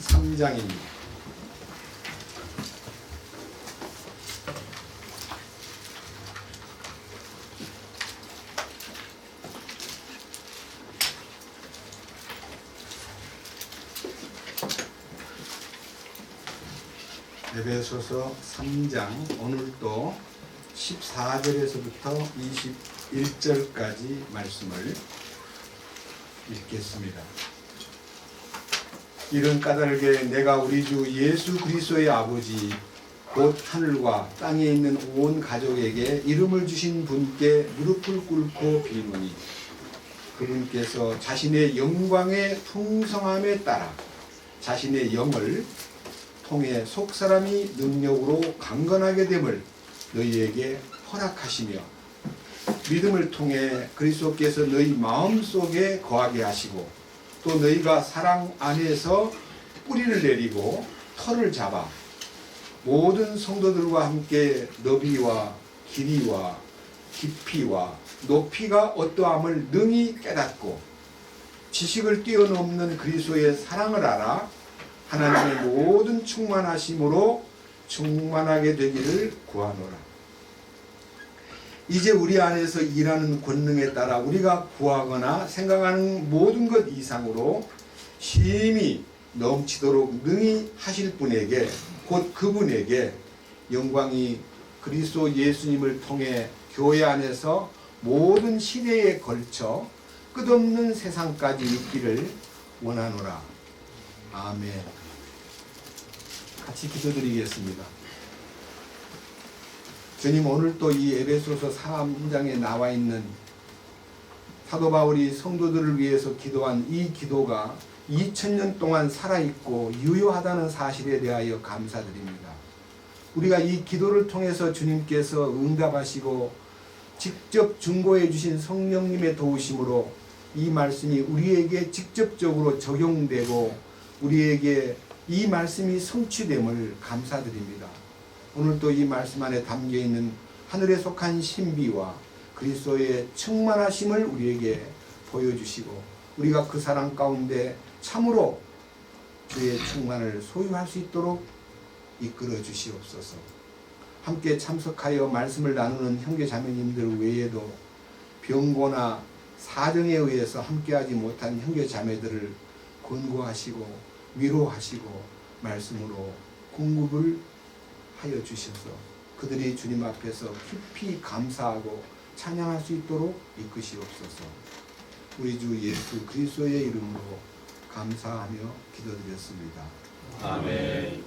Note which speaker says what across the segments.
Speaker 1: 3장입니다. 에베소서 3장 오늘도 14절에서부터 21절까지 말씀을 읽겠습니다. 이런 까닭에 내가 우리 주 예수 그리스도의 아버지 곧 하늘과 땅에 있는 온 가족에게 이름을 주신 분께 무릎을 꿇고 비노니 그분께서 자신의 영광의 풍성함에 따라 자신의 영을 통해 속사람이 능력으로 강건하게 됨을 너희에게 허락하시며 믿음을 통해 그리스도께서 너희 마음속에 거하게 하시고 또 너희가 사랑 안에서 뿌리를 내리고 터를 잡아 모든 성도들과 함께 너비와 길이와 깊이와 높이가 어떠함을 능히 깨닫고 지식을 뛰어넘는 그리스도의 사랑을 알아 하나님의 모든 충만하심으로 충만하게 되기를 구하노라. 이제 우리 안에서 일하는 권능에 따라 우리가 구하거나 생각하는 모든 것 이상으로 심히 넘치도록 능히 하실 분에게 곧 그분에게 영광이 그리스도 예수님을 통해 교회 안에서 모든 시대에 걸쳐 끝없는 세상까지 있기를 원하노라. 아멘. 같이 기도드리겠습니다. 주님, 오늘 또 이 에베소서 3장에 나와 있는 사도 바울이 성도들을 위해서 기도한 이 기도가 2000년 동안 살아있고 유효하다는 사실에 대하여 감사드립니다. 우리가 이 기도를 통해서 주님께서 응답하시고 직접 중보해 주신 성령님의 도우심으로 이 말씀이 우리에게 직접적으로 적용되고 우리에게 이 말씀이 성취됨을 감사드립니다. 오늘 또 이 말씀 안에 담겨있는 하늘에 속한 신비와 그리스도의 충만하심을 우리에게 보여주시고 우리가 그 사랑 가운데 참으로 주의 충만을 소유할 수 있도록 이끌어 주시옵소서. 함께 참석하여 말씀을 나누는 형제 자매님들 외에도 병고나 사정에 의해서 함께하지 못한 형제 자매들을 권고하시고 위로하시고 말씀으로 공급을 하여 주셔서 그들이 주님 앞에서 깊이 감사하고 찬양할 수 있도록 이끄시옵소서. 우리 주 예수 그리스도의 이름으로 감사하며 기도드렸습니다.
Speaker 2: 아멘.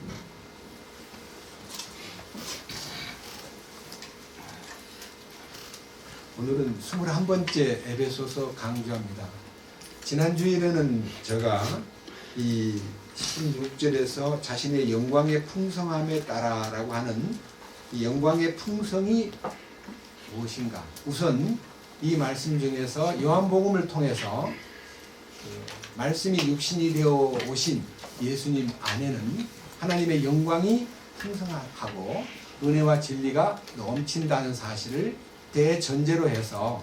Speaker 1: 오늘은 21번째 에베소서 강좌입니다. 지난 주일에는 제가 이 16절에서 자신의 영광의 풍성함에 따라라고 하는 이 영광의 풍성이 무엇인가? 우선 이 말씀 중에서 요한복음을 통해서 말씀이 육신이 되어 오신 예수님 안에는 하나님의 영광이 풍성하고 은혜와 진리가 넘친다는 사실을 대전제로 해서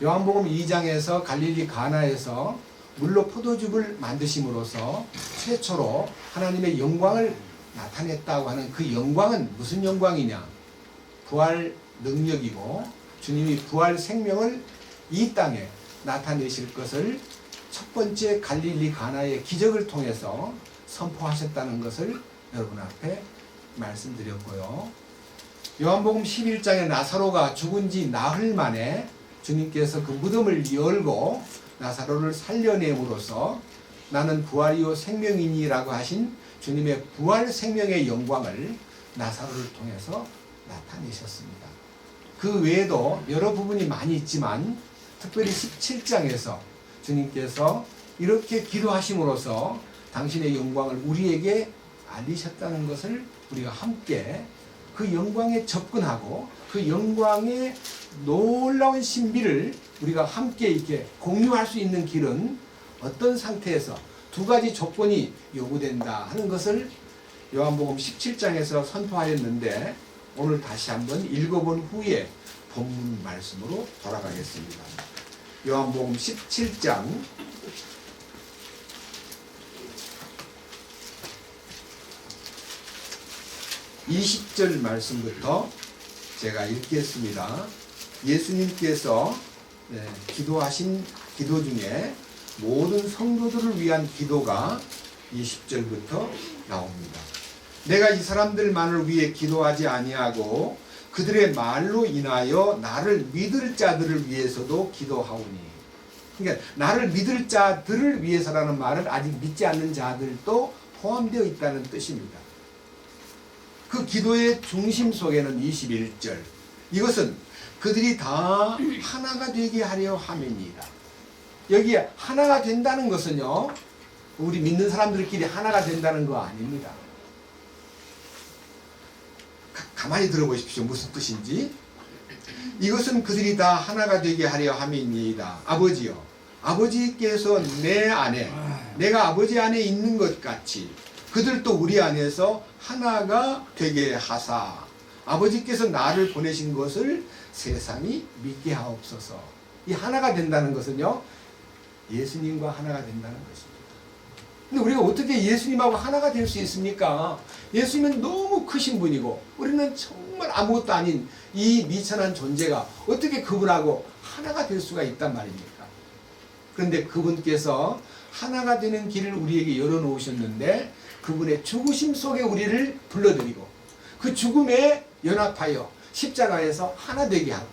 Speaker 1: 요한복음 2장에서 갈릴리 가나에서 물로 포도즙을 만드심으로써 최초로 하나님의 영광을 나타냈다고 하는 그 영광은 무슨 영광이냐? 부활 능력이고 주님이 부활 생명을 이 땅에 나타내실 것을 첫 번째 갈릴리 가나의 기적을 통해서 선포하셨다는 것을 여러분 앞에 말씀드렸고요. 요한복음 11장에 나사로가 죽은 지 나흘 만에 주님께서 그 무덤을 열고 나사로를 살려냄으로써 나는 부활이요 생명이니라고 하신 주님의 부활 생명의 영광을 나사로를 통해서 나타내셨습니다. 그 외에도 여러 부분이 많이 있지만 특별히 17장에서 주님께서 이렇게 기도하심으로써 당신의 영광을 우리에게 알리셨다는 것을 우리가 함께 그 영광에 접근하고 그 영광의 놀라운 신비를 우리가 함께 이렇게 공유할 수 있는 길은 어떤 상태에서 두 가지 조건이 요구된다 하는 것을 요한복음 17장에서 선포하였는데 오늘 다시 한번 읽어본 후에 본문 말씀으로 돌아가겠습니다. 요한복음 17장 20절 말씀부터 제가 읽겠습니다. 예수님께서 기도하신 기도 중에 모든 성도들을 위한 기도가 20절부터 나옵니다. 내가 이 사람들만을 위해 기도하지 아니하고 그들의 말로 인하여 나를 믿을 자들을 위해서도 기도하오니. 그러니까 나를 믿을 자들을 위해서라는 말은 아직 믿지 않는 자들도 포함되어 있다는 뜻입니다. 그 기도의 중심 속에는 21절, 이것은 그들이 다 하나가 되게 하려 함이니이다. 여기에 하나가 된다는 것은요, 우리 믿는 사람들끼리 하나가 된다는 거 아닙니다. 가만히 들어보십시오. 무슨 뜻인지. 이것은 그들이 다 하나가 되게 하려 함이니이다. 아버지요, 아버지께서 내 안에, 내가 아버지 안에 있는 것 같이 그들도 우리 안에서 하나가 되게 하사 아버지께서 나를 보내신 것을 세상이 믿게 하옵소서. 이 하나가 된다는 것은요, 예수님과 하나가 된다는 것입니다. 근데 우리가 어떻게 예수님하고 하나가 될 수 있습니까? 예수님은 너무 크신 분이고 우리는 정말 아무것도 아닌 이 미천한 존재가 어떻게 그분하고 하나가 될 수가 있단 말입니까? 그런데 그분께서 하나가 되는 길을 우리에게 열어놓으셨는데 그분의 죽으심 속에 우리를 불러들이고 그 죽음에 연합하여 십자가에서 하나 되게 하고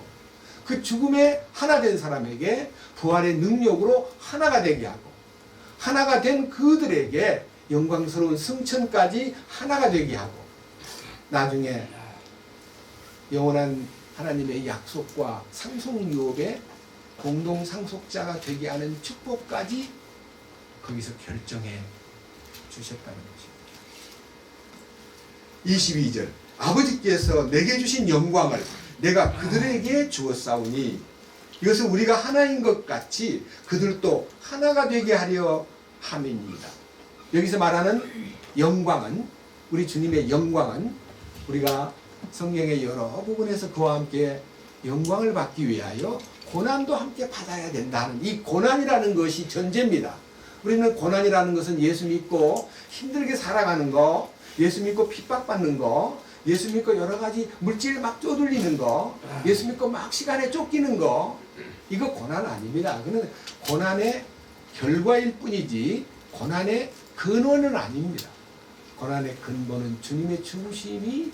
Speaker 1: 그 죽음에 하나 된 사람에게 부활의 능력으로 하나가 되게 하고 하나가 된 그들에게 영광스러운 승천까지 하나가 되게 하고 나중에 영원한 하나님의 약속과 상속유업의 공동 상속자가 되게 하는 축복까지 거기서 결정해 주셨다는 것입니다. 22절, 아버지께서 내게 주신 영광을 내가 그들에게 주었사오니 이것은 우리가 하나인 것 같이 그들도 하나가 되게 하려 함입니다. 여기서 말하는 영광은, 우리 주님의 영광은 우리가 성경의 여러 부분에서 그와 함께 영광을 받기 위하여 고난도 함께 받아야 된다는 이 고난이라는 것이 전제입니다. 우리는 고난이라는 것은 예수 믿고 힘들게 살아가는 거, 예수 믿고 핍박받는 거, 예수 믿고 여러 가지 물질 막 쪼들리는 거, 예수 믿고 막 시간에 쫓기는 거, 이거 고난 아닙니다. 그는 고난의 결과일 뿐이지 고난의 근원은 아닙니다. 고난의 근본은 주님의 죽으심이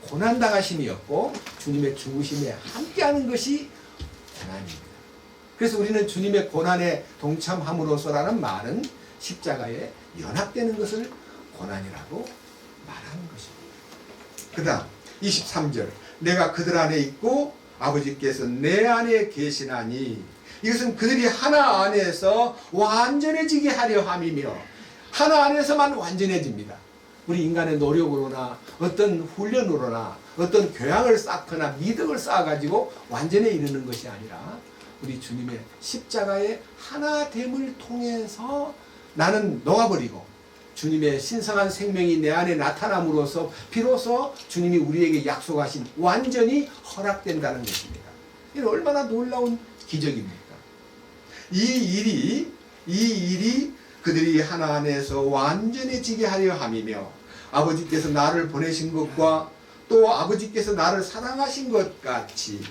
Speaker 1: 고난당하심이었고 주님의 죽으심에 함께하는 것이 고난입니다. 그래서 우리는 주님의 고난에 동참함으로써라는 말은 십자가에 연합되는 것을 고난이라고 말하는 것입니다. 그 다음 23절, 내가 그들 안에 있고 아버지께서 내 안에 계시나니 이것은 그들이 하나 안에서 완전해지게 하려 함이며 하나 안에서만 완전해집니다. 우리 인간의 노력으로나 어떤 훈련으로나 어떤 교양을 쌓거나 미덕을 쌓아가지고 완전에 이르는 것이 아니라 우리 주님의 십자가의 하나됨을 통해서 나는 녹아버리고 주님의 신성한 생명이 내 안에 나타남으로써 비로소 주님이 우리에게 약속하신 완전히 허락된다는 것입니다. 이건 얼마나 놀라운 기적입니까? 이 일이 그들이 하나 안에서 완전해지게 하려 함이며 아버지께서 나를 보내신 것과 또 아버지께서 나를 사랑하신 것 같이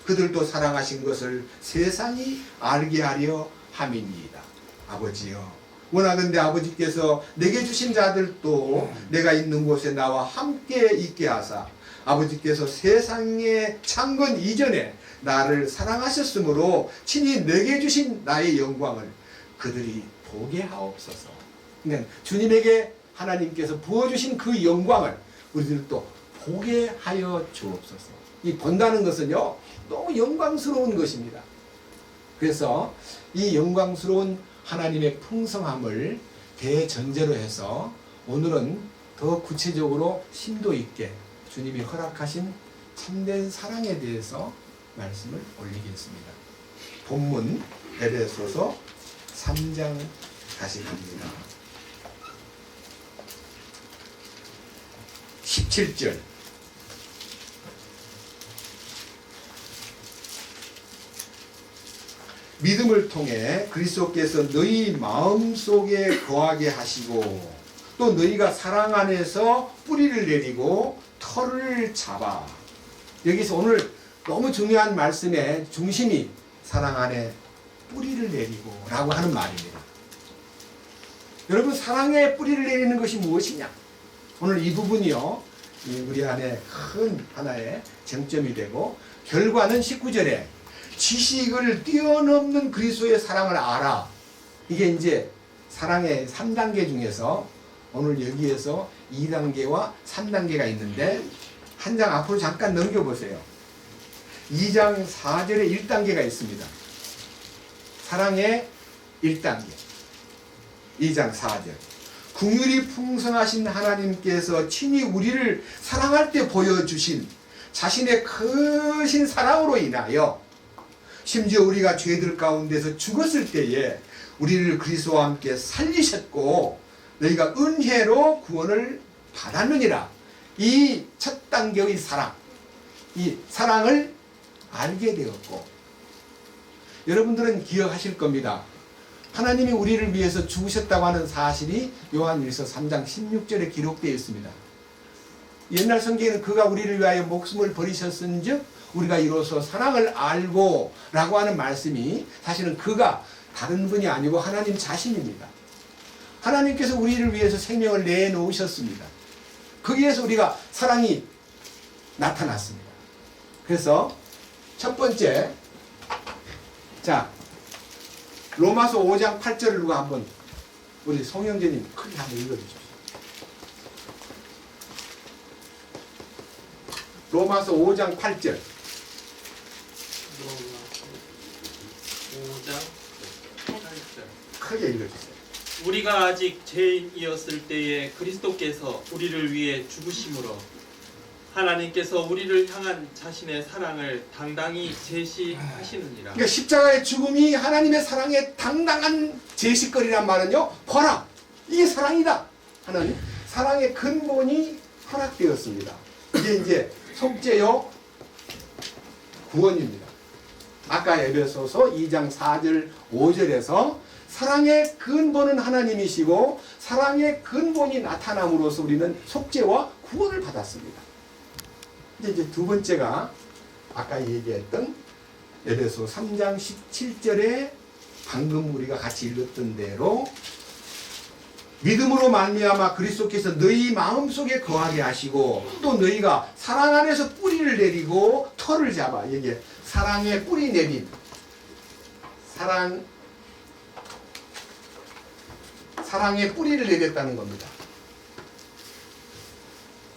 Speaker 1: 그들도 사랑하신 것을 세상이 알게 하려 함이니이다. 아버지여, 원하건대 아버지께서 내게 주신 자들도 내가 있는 곳에 나와 함께 있게 하사 아버지께서 세상의 창건 이전에 나를 사랑하셨으므로 친히 내게 주신 나의 영광을 그들이 보게 하옵소서. 그러니까 주님에게 하나님께서 부어주신 그 영광을 우리들도 보게 하여 주옵소서. 이 본다는 것은요, 너무 영광스러운 것입니다. 그래서 이 영광스러운 하나님의 풍성함을 대전제로 해서 오늘은 더 구체적으로 심도 있게 주님이 허락하신 참된 사랑에 대해서 말씀을 올리겠습니다. 본문 에베소서 3장 다시 갑니다. 17절, 믿음을 통해 그리스도께서 너희 마음속에 거하게 하시고 또 너희가 사랑 안에서 뿌리를 내리고 털을 잡아. 여기서 오늘 너무 중요한 말씀의 중심이 사랑 안에 뿌리를 내리고 라고 하는 말입니다. 여러분, 사랑에 뿌리를 내리는 것이 무엇이냐? 오늘 이 부분이요, 우리 안에 큰 하나의 쟁점이 되고, 결과는 19절에 지식을 뛰어넘는 그리스도의 사랑을 알아. 이게 이제 사랑의 3단계 중에서 오늘 여기에서 2단계와 3단계가 있는데, 한 장 앞으로 잠깐 넘겨보세요. 2장 4절에 1단계가 있습니다. 사랑의 1단계. 2장 4절. 긍휼이 풍성하신 하나님께서 친히 우리를 사랑할 때 보여주신 자신의 크신 사랑으로 인하여 심지어 우리가 죄들 가운데서 죽었을 때에 우리를 그리스도와 함께 살리셨고 너희가 은혜로 구원을 받았느니라. 이 첫 단계의 사랑, 이 사랑을 알게 되었고, 여러분들은 기억하실 겁니다. 하나님이 우리를 위해서 죽으셨다고 하는 사실이 요한일서 3장 16절에 기록되어 있습니다. 옛날 성경에는 그가 우리를 위하여 목숨을 버리셨은즉 우리가 이로써 사랑을 알고 라고 하는 말씀이 사실은 그가 다른 분이 아니고 하나님 자신입니다. 하나님께서 우리를 위해서 생명을 내놓으셨습니다. 거기에서 우리가 사랑이 나타났습니다. 그래서 첫 번째, 자, 로마서 5장 8절을 누가 한번 우리 송영재님 크게 한번 읽어주십시오. 로마서 5장 8절.
Speaker 2: 로마서 5장 8절.
Speaker 1: 크게 읽어주세요.
Speaker 2: 우리가 아직 죄인이었을 때에 그리스도께서 우리를 위해 죽으심으로 하나님께서 우리를 향한 자신의 사랑을 당당히 제시하시느니라.
Speaker 1: 그러니까 십자가의 죽음이 하나님의 사랑의 당당한 제시거리란 말은요, 보라, 이게 사랑이다 하는 사랑의 근본이 허락되었습니다. 이게 이제 속죄요 구원입니다. 아까 에베소서 2장 4절 5절에서 사랑의 근본은 하나님이시고 사랑의 근본이 나타남으로써 우리는 속죄와 구원을 받았습니다. 이제 두 번째가 아까 얘기했던 에베소 3장 17절에 방금 우리가 같이 읽었던 대로 믿음으로 말미암아 그리스도께서 너희 마음속에 거하게 하시고 또 너희가 사랑 안에서 뿌리를 내리고 털을 잡아. 이게 사랑의 뿌리 내림, 사랑의 뿌리를 내렸다는 겁니다.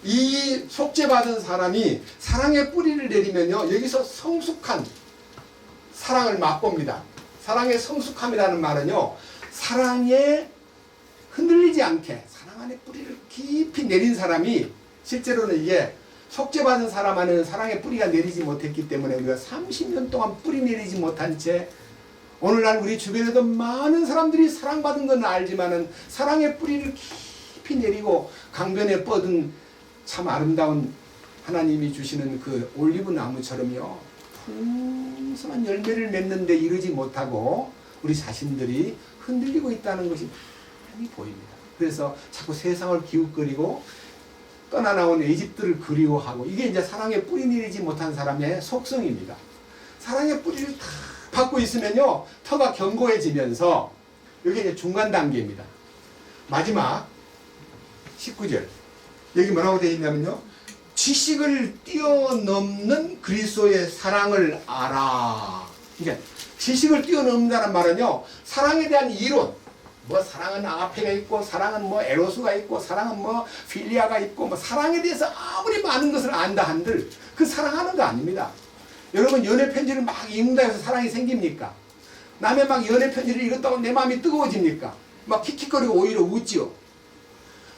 Speaker 1: 이 속죄받은 사람이 사랑의 뿌리를 내리면요, 여기서 성숙한 사랑을 맛봅니다. 사랑의 성숙함이라는 말은요, 사랑에 흔들리지 않게 사랑 안에 뿌리를 깊이 내린 사람이, 실제로는 이게 속죄받은 사람 안에는 사랑의 뿌리가 내리지 못했기 때문에 우리가 30년 동안 뿌리 내리지 못한 채 오늘날 우리 주변에도 많은 사람들이 사랑받은 건 알지만은 사랑의 뿌리를 깊이 내리고 강변에 뻗은 참 아름다운 하나님이 주시는 그 올리브 나무처럼요, 풍성한 열매를 맺는데 이르지 못하고 우리 자신들이 흔들리고 있다는 것이 많이 보입니다. 그래서 자꾸 세상을 기웃거리고 떠나나온 에집트를 그리워하고, 이게 이제 사랑의 뿌리 내리지 못한 사람의 속성입니다. 사랑의 뿌리를 다 받고 있으면요, 터가 견고해지면서, 여기 이제 중간 단계입니다. 마지막 19절. 여기 뭐라고 되어 있냐면요, 지식을 뛰어넘는 그리스도의 사랑을 알아. 그러니까 지식을 뛰어넘는다는 말은요, 사랑에 대한 이론, 뭐 사랑은 아가페가 있고 사랑은 뭐 에로스가 있고 사랑은 뭐 필리아가 있고 뭐 사랑에 대해서 아무리 많은 것을 안다 한들 그 사랑하는 거 아닙니다. 여러분, 연애 편지를 막 읽는다 해서 사랑이 생깁니까? 남의 막 연애 편지를 읽었다고 내 마음이 뜨거워집니까? 막 킥킥거리고 오히려 웃지요.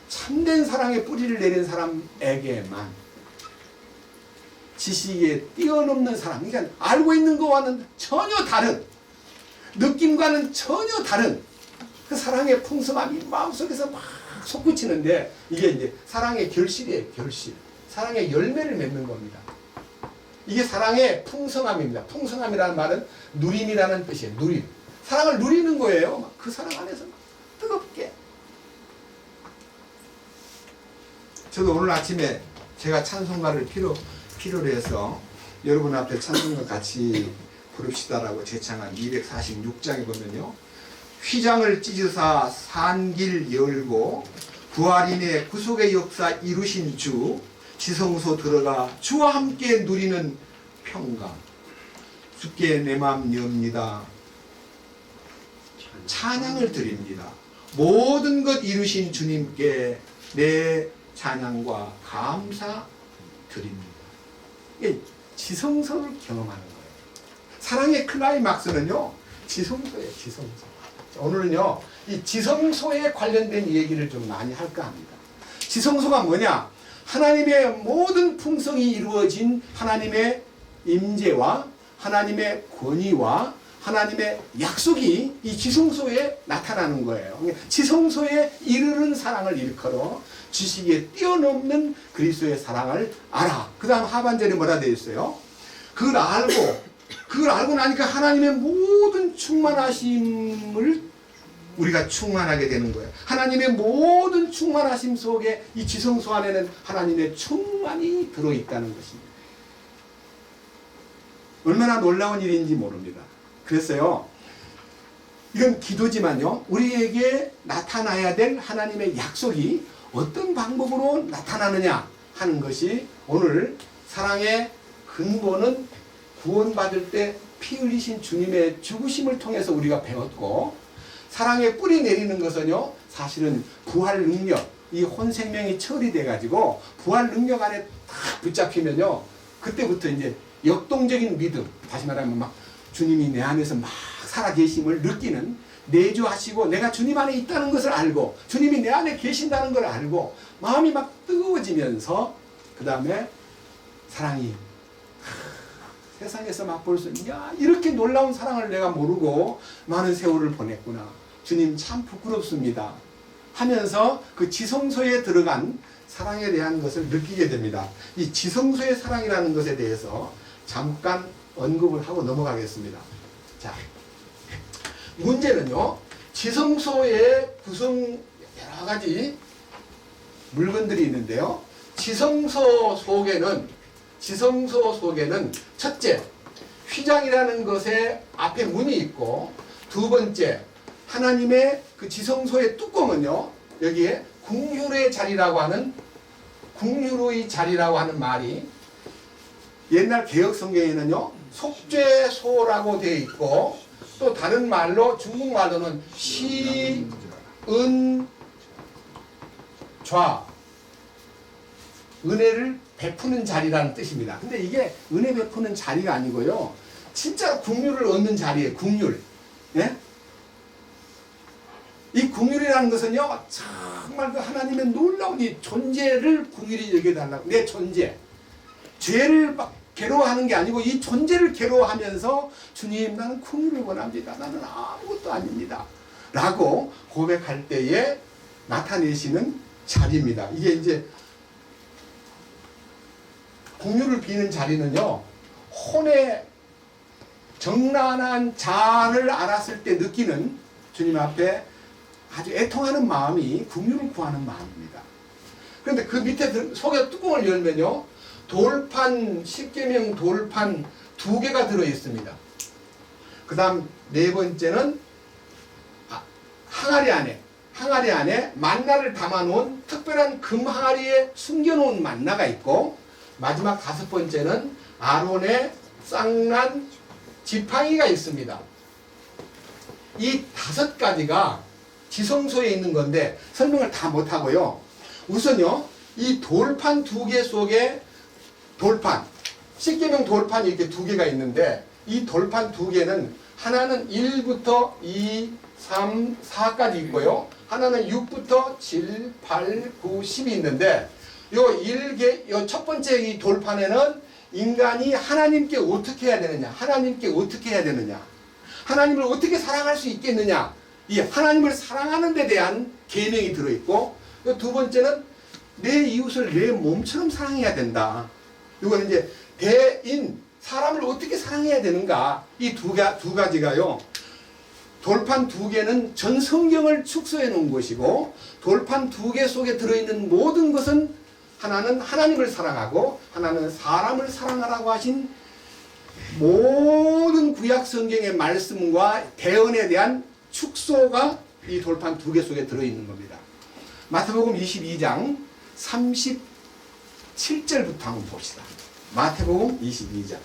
Speaker 1: 참된 사랑의 뿌리를 내린 사람에게만 지식에 뛰어넘는 사람, 그러니까 알고 있는 것과는 전혀 다른, 느낌과는 전혀 다른 그 사랑의 풍성함이 마음속에서 막 솟구치는데, 이게 이제 사랑의 결실이에요. 결실. 사랑의 열매를 맺는 겁니다. 이게 사랑의 풍성함입니다. 풍성함이라는 말은 누림이라는 뜻이에요. 누림. 사랑을 누리는 거예요. 그 사랑 안에서 막 뜨겁게. 저도 오늘 아침에 제가 찬송가를 필요로 해서 여러분 앞에 찬송가 같이 부릅시다라고 제창한 246장에 보면요. 휘장을 찢으사 산길 열고 부활인의 구속의 역사 이루신 주, 지성소 들어가 주와 함께 누리는 평강. 주께 내 맘 엽니다. 찬양을 드립니다. 모든 것 이루신 주님께 내 찬양과 감사 드립니다. 이게 지성소를 경험하는 거예요. 사랑의 클라이막스는요, 지성소예요, 지성소. 오늘은요, 이 지성소에 관련된 얘기를 좀 많이 할까 합니다. 지성소가 뭐냐? 하나님의 모든 풍성이 이루어진 하나님의 임재와 하나님의 권위와 하나님의 약속이 이 지성소에 나타나는 거예요. 지성소에 이르는 사랑을 일컬어 지식에 뛰어넘는 그리스도의 사랑을 알아. 그 다음 하반절에 뭐라 되어 있어요? 그걸 알고 나니까 하나님의 모든 충만하심을 우리가 충만하게 되는 거예요. 하나님의 모든 충만하심 속에 이 지성소 안에는 하나님의 충만이 들어있다는 것입니다. 얼마나 놀라운 일인지 모릅니다. 그랬어요. 이건 기도지만요, 우리에게 나타나야 될 하나님의 약속이 어떤 방법으로 나타나느냐 하는 것이 오늘 사랑의 근본은 구원받을 때 피 흘리신 주님의 죽으심을 통해서 우리가 배웠고, 사랑의 뿌리 내리는 것은요, 사실은 부활 능력, 이 혼생명이 처리돼 가지고 부활 능력 안에 딱 붙잡히면요, 그때부터 이제 역동적인 믿음, 다시 말하면 막 주님이 내 안에서 막 살아계심을 느끼는, 내주하시고 내가 주님 안에 있다는 것을 알고 주님이 내 안에 계신다는 걸 알고 마음이 막 뜨거워지면서 그 다음에 사랑이 세상에서 막 볼 수 있는, 야, 이렇게 놀라운 사랑을 내가 모르고 많은 세월을 보냈구나, 주님 참 부끄럽습니다 하면서 그 지성소에 들어간 사랑에 대한 것을 느끼게 됩니다. 이 지성소의 사랑이라는 것에 대해서 잠깐 언급을 하고 넘어가겠습니다. 자, 문제는요, 지성소의 구성 여러 가지 물건들이 있는데요, 지성소 속에는 첫째, 휘장이라는 것에 앞에 문이 있고, 두 번째, 하나님의 그 지성소의 뚜껑은요, 여기에 궁유의 자리라고 하는 말이, 옛날 개혁 성경에는요, 속죄소라고 되어 있고, 또 다른 말로, 중국 말로는 시, 은, 좌, 은혜를 베푸는 자리라는 뜻입니다. 근데 이게 은혜 베푸는 자리가 아니고요, 진짜 긍휼을 얻는 자리예요. 긍휼. 예? 이 긍휼이라는 것은요, 정말 그 하나님의 놀라운 이 존재를 긍휼히 여겨달라고. 내 존재, 죄를 막 괴로워하는 게 아니고 이 존재를 괴로워하면서, 주님 나는 긍휼을 원합니다, 나는 아무것도 아닙니다 라고 고백할 때에 나타내시는 자리입니다. 이게 이제 긍휼을 비는 자리는요, 혼의 정란한 자아를 알았을 때 느끼는 주님 앞에 아주 애통하는 마음이 긍휼을 구하는 마음입니다. 그런데 그 밑에 속에 뚜껑을 열면요, 돌판, 십계명 돌판 2개가 들어 있습니다. 그 다음 네 번째는 항아리 안에 만나를 담아놓은 특별한 금 항아리에 숨겨놓은 만나가 있고, 마지막 5번째는 아론의 쌍난 지팡이가 있습니다. 이 5가지가 지성소에 있는 건데 설명을 다 못하고요, 우선요, 이 돌판 2개 속에 십계명 돌판이 이렇게 2개가 있는데, 이 돌판 2개는 하나는 1부터 2, 3, 4까지 있고요, 하나는 6부터 7, 8, 9, 10이 있는데, 요 첫 번째 이 돌판에는 인간이 하나님께 어떻게 해야 되느냐, 하나님을 어떻게 사랑할 수 있겠느냐, 이 하나님을 사랑하는 데 대한 계명이 들어있고, 두 번째는 내 이웃을 내 몸처럼 사랑해야 된다. 이거는 이제 대인, 사람을 어떻게 사랑해야 되는가, 이 두 가지가요, 돌판 2개는 전 성경을 축소해 놓은 것이고, 돌판 2개 속에 들어있는 모든 것은 하나는 하나님을 사랑하고 하나는 사람을 사랑하라고 하신 모든 구약 성경의 말씀과 대언에 대한 축소가 이 돌판 두 개 속에 들어있는 겁니다. 마태복음 22장 37절부터 한번 봅시다. 마태복음 22장.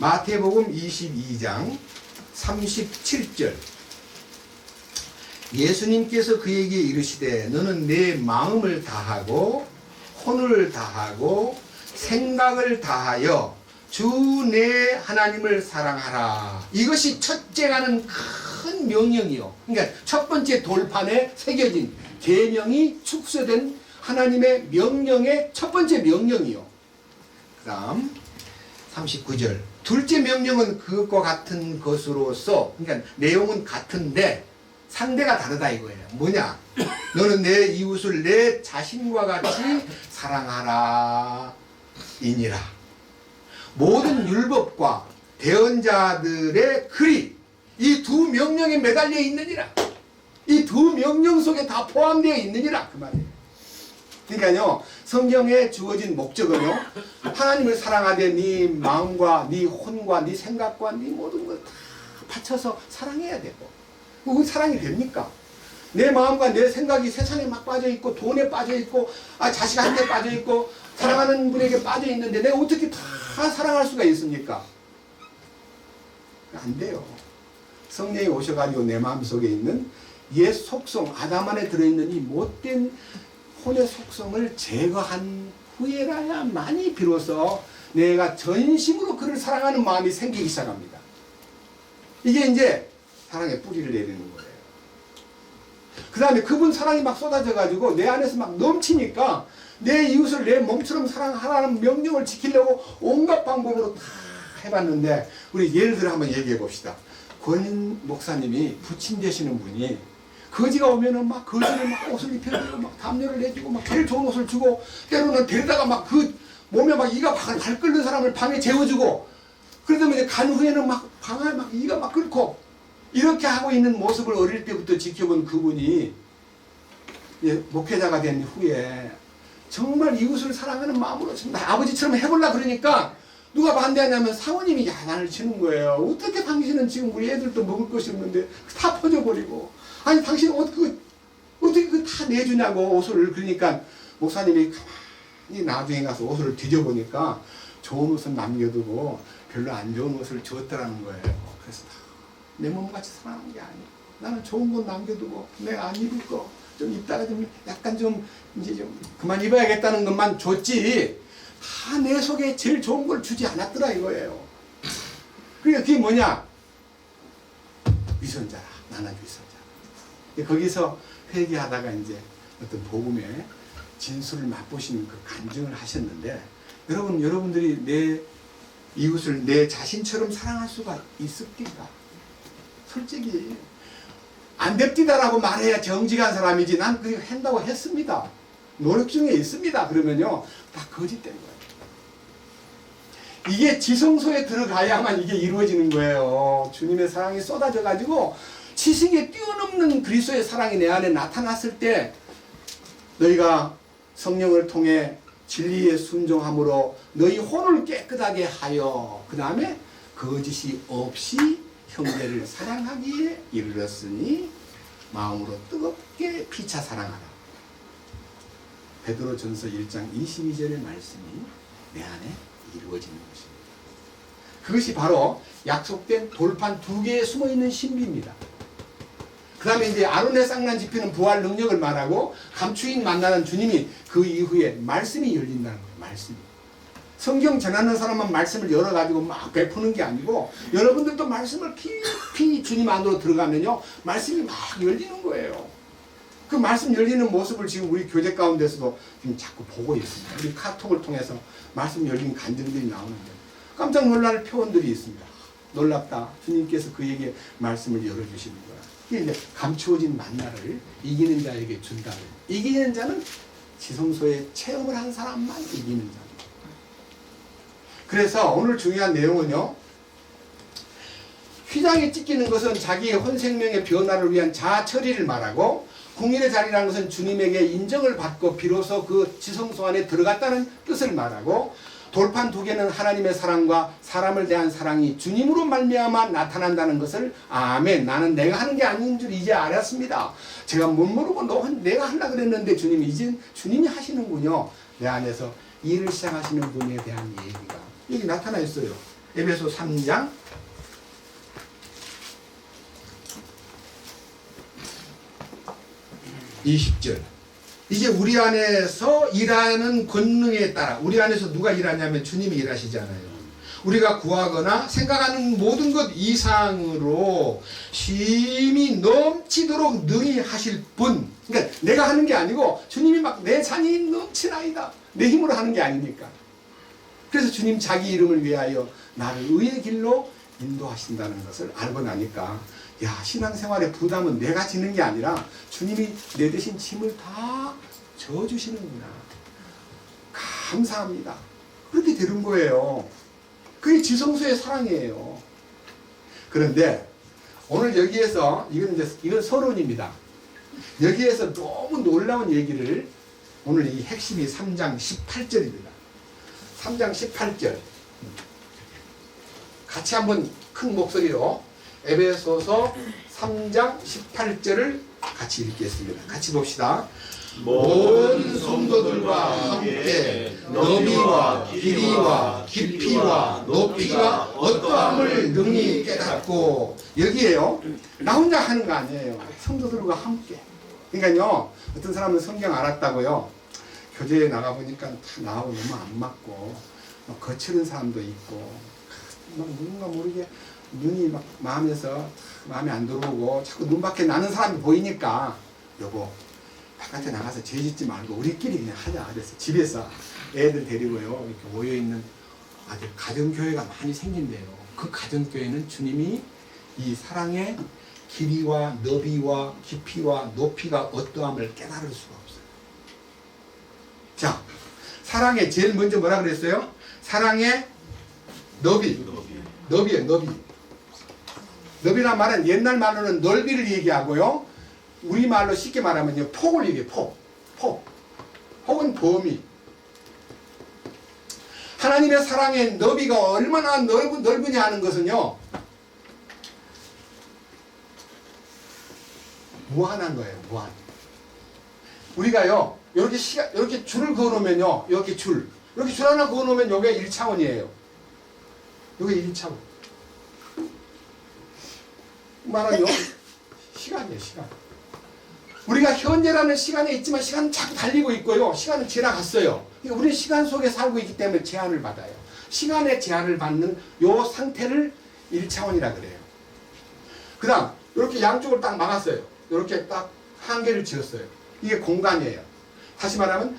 Speaker 1: 마태복음 22장 37절. 예수님께서 그에게 이르시되 너는 내 마음을 다하고 혼을 다하고 생각을 다하여 주 내 하나님을 사랑하라. 이것이 첫째가는 큰 명령이요. 그러니까 첫 번째 돌판에 새겨진 계명이 축소된 하나님의 명령의 첫 번째 명령이요. 그 다음 39절. 둘째 명령은 그것과 같은 것으로서, 그러니까 내용은 같은데 상대가 다르다 이거예요. 뭐냐? 너는 내 이웃을 내 자신과 같이 사랑하라 이니라. 모든 율법과 대언자들의 글이 이 두 명령에 매달려 있느니라. 이 두 명령 속에 다 포함되어 있느니라 그 말이에요. 그러니까요, 성경에 주어진 목적은요, 하나님을 사랑하되 네 마음과 네 혼과 네 생각과 네 모든 걸 다 바쳐서 사랑해야 되고, 그건 사랑이 됩니까? 내 마음과 내 생각이 세상에 막 빠져있고 돈에 빠져있고 자식한테 빠져있고 사랑하는 분에게 빠져있는데 내가 어떻게 다 사랑할 수가 있습니까? 안 돼요. 성령이 오셔가지고 내 마음속에 있는 옛 속성, 아담 안에 들어있는 이 못된 혼의 속성을 제거한 후에라야만이 비로소 내가 전심으로 그를 사랑하는 마음이 생기기 시작합니다. 이게 이제 사랑의 뿌리를 내리는 거예요. 그 다음에 그분 사랑이 막 쏟아져가지고 내 안에서 막 넘치니까 내 이웃을 내 몸처럼 사랑하라는 명령을 지키려고 온갖 방법으로 다 해봤는데, 우리 예를 들어 한번 얘기해 봅시다. 권 목사님이 부친 되시는 분이 거지가 오면은 막 거지를 막 옷을 입혀주고 막 담요를 내주고 막 제일 좋은 옷을 주고, 때로는 데려다가 막 그 몸에 막 이가 발 끓는 사람을 방에 재워주고, 그러다 이제 간 후에는 막 방에 막 이가 막 끓고, 이렇게 하고 있는 모습을 어릴 때부터 지켜본 그분이 목회자가 된 후에 정말 이웃을 사랑하는 마음으로 정말 아버지처럼 해보려 그러니까 누가 반대하냐면 사모님이 야단을 치는 거예요. 어떻게 당신은 지금 우리 애들도 먹을 것이 없는데 다 퍼져버리고, 아니 당신 옷 어떻게 그 다 내주냐고 옷을. 그러니까 목사님이 가만히 나중에 가서 옷을 뒤져보니까 좋은 옷은 남겨두고 별로 안 좋은 옷을 줬더라는 거예요. 그래서 내 몸같이 사랑하는 게 아니야. 나는 좋은 건 남겨두고 내가 안 입을 거 좀 입다가 좀 약간 좀 이제 좀 그만 입어야겠다는 것만 줬지, 다 내 속에 제일 좋은 걸 주지 않았더라 이거예요. 그러니까 그게 뭐냐? 위선자라. 나는 위선자. 거기서 회개하다가 이제 어떤 복음의 진수를 맛보시는 그 간증을 하셨는데, 여러분들이 내 이웃을 내 자신처럼 사랑할 수가 있습니까? 솔직히 안 됩디다라고 말해야 정직한 사람이지, 난 그거 한다고 했습니다, 노력 중에 있습니다, 그러면요 다 거짓된 거예요. 이게 지성소에 들어가야만 이게 이루어지는 거예요. 주님의 사랑이 쏟아져 가지고 지식에 뛰어넘는 그리스도의 사랑이 내 안에 나타났을 때, 너희가 성령을 통해 진리에 순종함으로 너희 혼을 깨끗하게 하여 그 다음에 거짓이 없이 형제를 사랑하기에 이르렀으니 마음으로 뜨겁게 피차 사랑하라. 베드로전서 1장 22절의 말씀이 내 안에 이루어지는 것입니다. 그것이 바로 약속된 돌판 두 개에 숨어있는 신비입니다. 그 다음에 이제 아론의 쌍난 집회는 부활 능력을 말하고, 감추인 만나는 주님이 그 이후에 말씀이 열린다는 거예요. 말씀이. 성경 전하는 사람만 말씀을 열어가지고 막 베푸는 게 아니고, 여러분들도 말씀을 깊이 주님 안으로 들어가면요 말씀이 막 열리는 거예요. 그 말씀 열리는 모습을 지금 우리 교제 가운데서도 지금 자꾸 보고 있습니다. 우리 카톡을 통해서 말씀 열린 간증들이 나오는데 깜짝 놀랄 표현들이 있습니다. 놀랍다. 주님께서 그에게 말씀을 열어주시는 거야. 이게 이제 감추어진 만나를 이기는 자에게 준다. 이기는 자는 지성소에 체험을 한 사람만 이기는 자입니다. 그래서 오늘 중요한 내용은요, 휘장에 찢기는 것은 자기의 혼생명의 변화를 위한 자아 처리를 말하고, 궁일의 자리라는 것은 주님에게 인정을 받고 비로소 그 지성소 안에 들어갔다는 뜻을 말하고, 돌판 두 개는 하나님의 사랑과 사람을 대한 사랑이 주님으로 말미암아 나타난다는 것을, 아멘, 나는 내가 하는 게 아닌 줄 이제 알았습니다. 제가 못 모르고 내가 하려고 그랬는데 이제 주님이 하시는군요. 내 안에서 일을 시작하시는 분에 대한 얘기가 여기 나타나 있어요. 에베소 3장 20절. 이게 우리 안에서 일하는 권능에 따라, 우리 안에서 누가 일하냐면 주님이 일하시잖아요. 우리가 구하거나 생각하는 모든 것 이상으로 힘이 넘치도록 능히 하실 분. 그러니까 내가 하는 게 아니고 주님이 막 내 잔이 넘치나이다, 내 힘으로 하는 게 아니니까. 그래서 주님 자기 이름을 위하여 나를 의의 길로 인도하신다는 것을 알고 나니까, 야, 신앙생활의 부담은 내가 지는 게 아니라 주님이 내 대신 짐을 다 져주시는구나. 감사합니다. 그렇게 되는 거예요. 그게 지성소의 사랑이에요. 그런데 오늘 여기에서 이건 서론입니다. 여기에서 너무 놀라운 얘기를, 오늘 이 핵심이 3장 18절입니다. 3장 18절 같이 한번 큰 목소리로 에베소서 3장 18절을 같이 읽겠습니다. 같이 봅시다. 모든 성도들과 함께 너비와 길이와 깊이와 높이가 어떠함을 능히 깨닫고, 여기에요. 나 혼자 하는 거 아니에요. 성도들과 함께. 그러니까요, 어떤 사람은 성경 알았다고요, 교제에 나가보니까 다 나하고 너무 안 맞고 거칠은 사람도 있고, 막 누군가 모르게 눈이 막 마음에 안 들어오고 자꾸 눈밖에 나는 사람이 보이니까, 여보, 바깥에 나가서 죄 짓지 말고 우리끼리 그냥 하자. 그래서 집에서 애들 데리고요, 이렇게 모여있는 아주 가정교회가 많이 생긴대요. 그 가정교회는 주님이 이 사랑의 길이와 너비와 깊이와 높이가 어떠함을 깨달을 수가 없어요. 자, 사랑의 제일 먼저 뭐라 그랬어요? 사랑의 너비예요, 너비. 너비란 말은 옛날 말로는 넓이를 얘기하고요, 우리말로 쉽게 말하면요, 폭을 얘기해요. 폭은 범위. 하나님의 사랑의 너비가 얼마나 넓으냐 하는 것은요, 무한한 거예요, 무한. 우리가요, 이렇게 줄을 그어놓으면요, 이렇게 줄 하나 그어놓으면 여기가 1차원이에요. 여기 1차원. 말하요, 시간이에요, 시간. 우리가 현재라는 시간에 있지만 시간은 자꾸 달리고 있고요, 시간은 지나갔어요. 그러니까 우리는 시간 속에 살고 있기 때문에 제한을 받아요. 시간의 제한을 받는 요 상태를 1차원이라 그래요. 그 다음 이렇게 양쪽을 딱 막았어요. 이렇게 딱 한계를 지었어요. 이게 공간이에요. 다시 말하면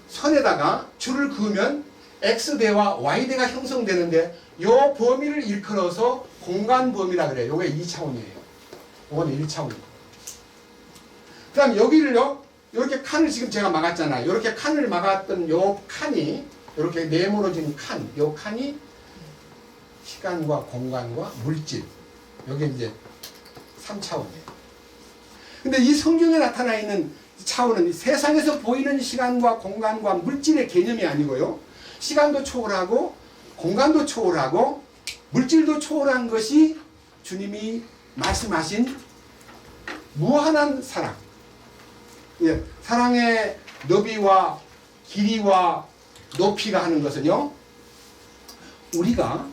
Speaker 1: 선에다가 줄을 그으면 X대와 Y대가 형성되는데, 요 범위를 일컬어서 공간 범위라 그래요. 요게 2차원이에요. 요건 1차원이에요. 그 다음 여기를요, 이렇게 칸을 지금 제가 막았잖아요. 이렇게 칸을 막았던 요 칸이, 이렇게 네모로진 칸, 요 칸이 시간과 공간과 물질, 요게 이제 3차원이에요. 근데 이 성경에 나타나 있는 차원은 세상에서 보이는 시간과 공간과 물질의 개념이 아니고요, 시간도 초월하고 공간도 초월하고 물질도 초월한 것이 주님이 말씀하신 무한한 사랑. 예, 사랑의 너비와 길이와 높이가 하는 것은요, 우리가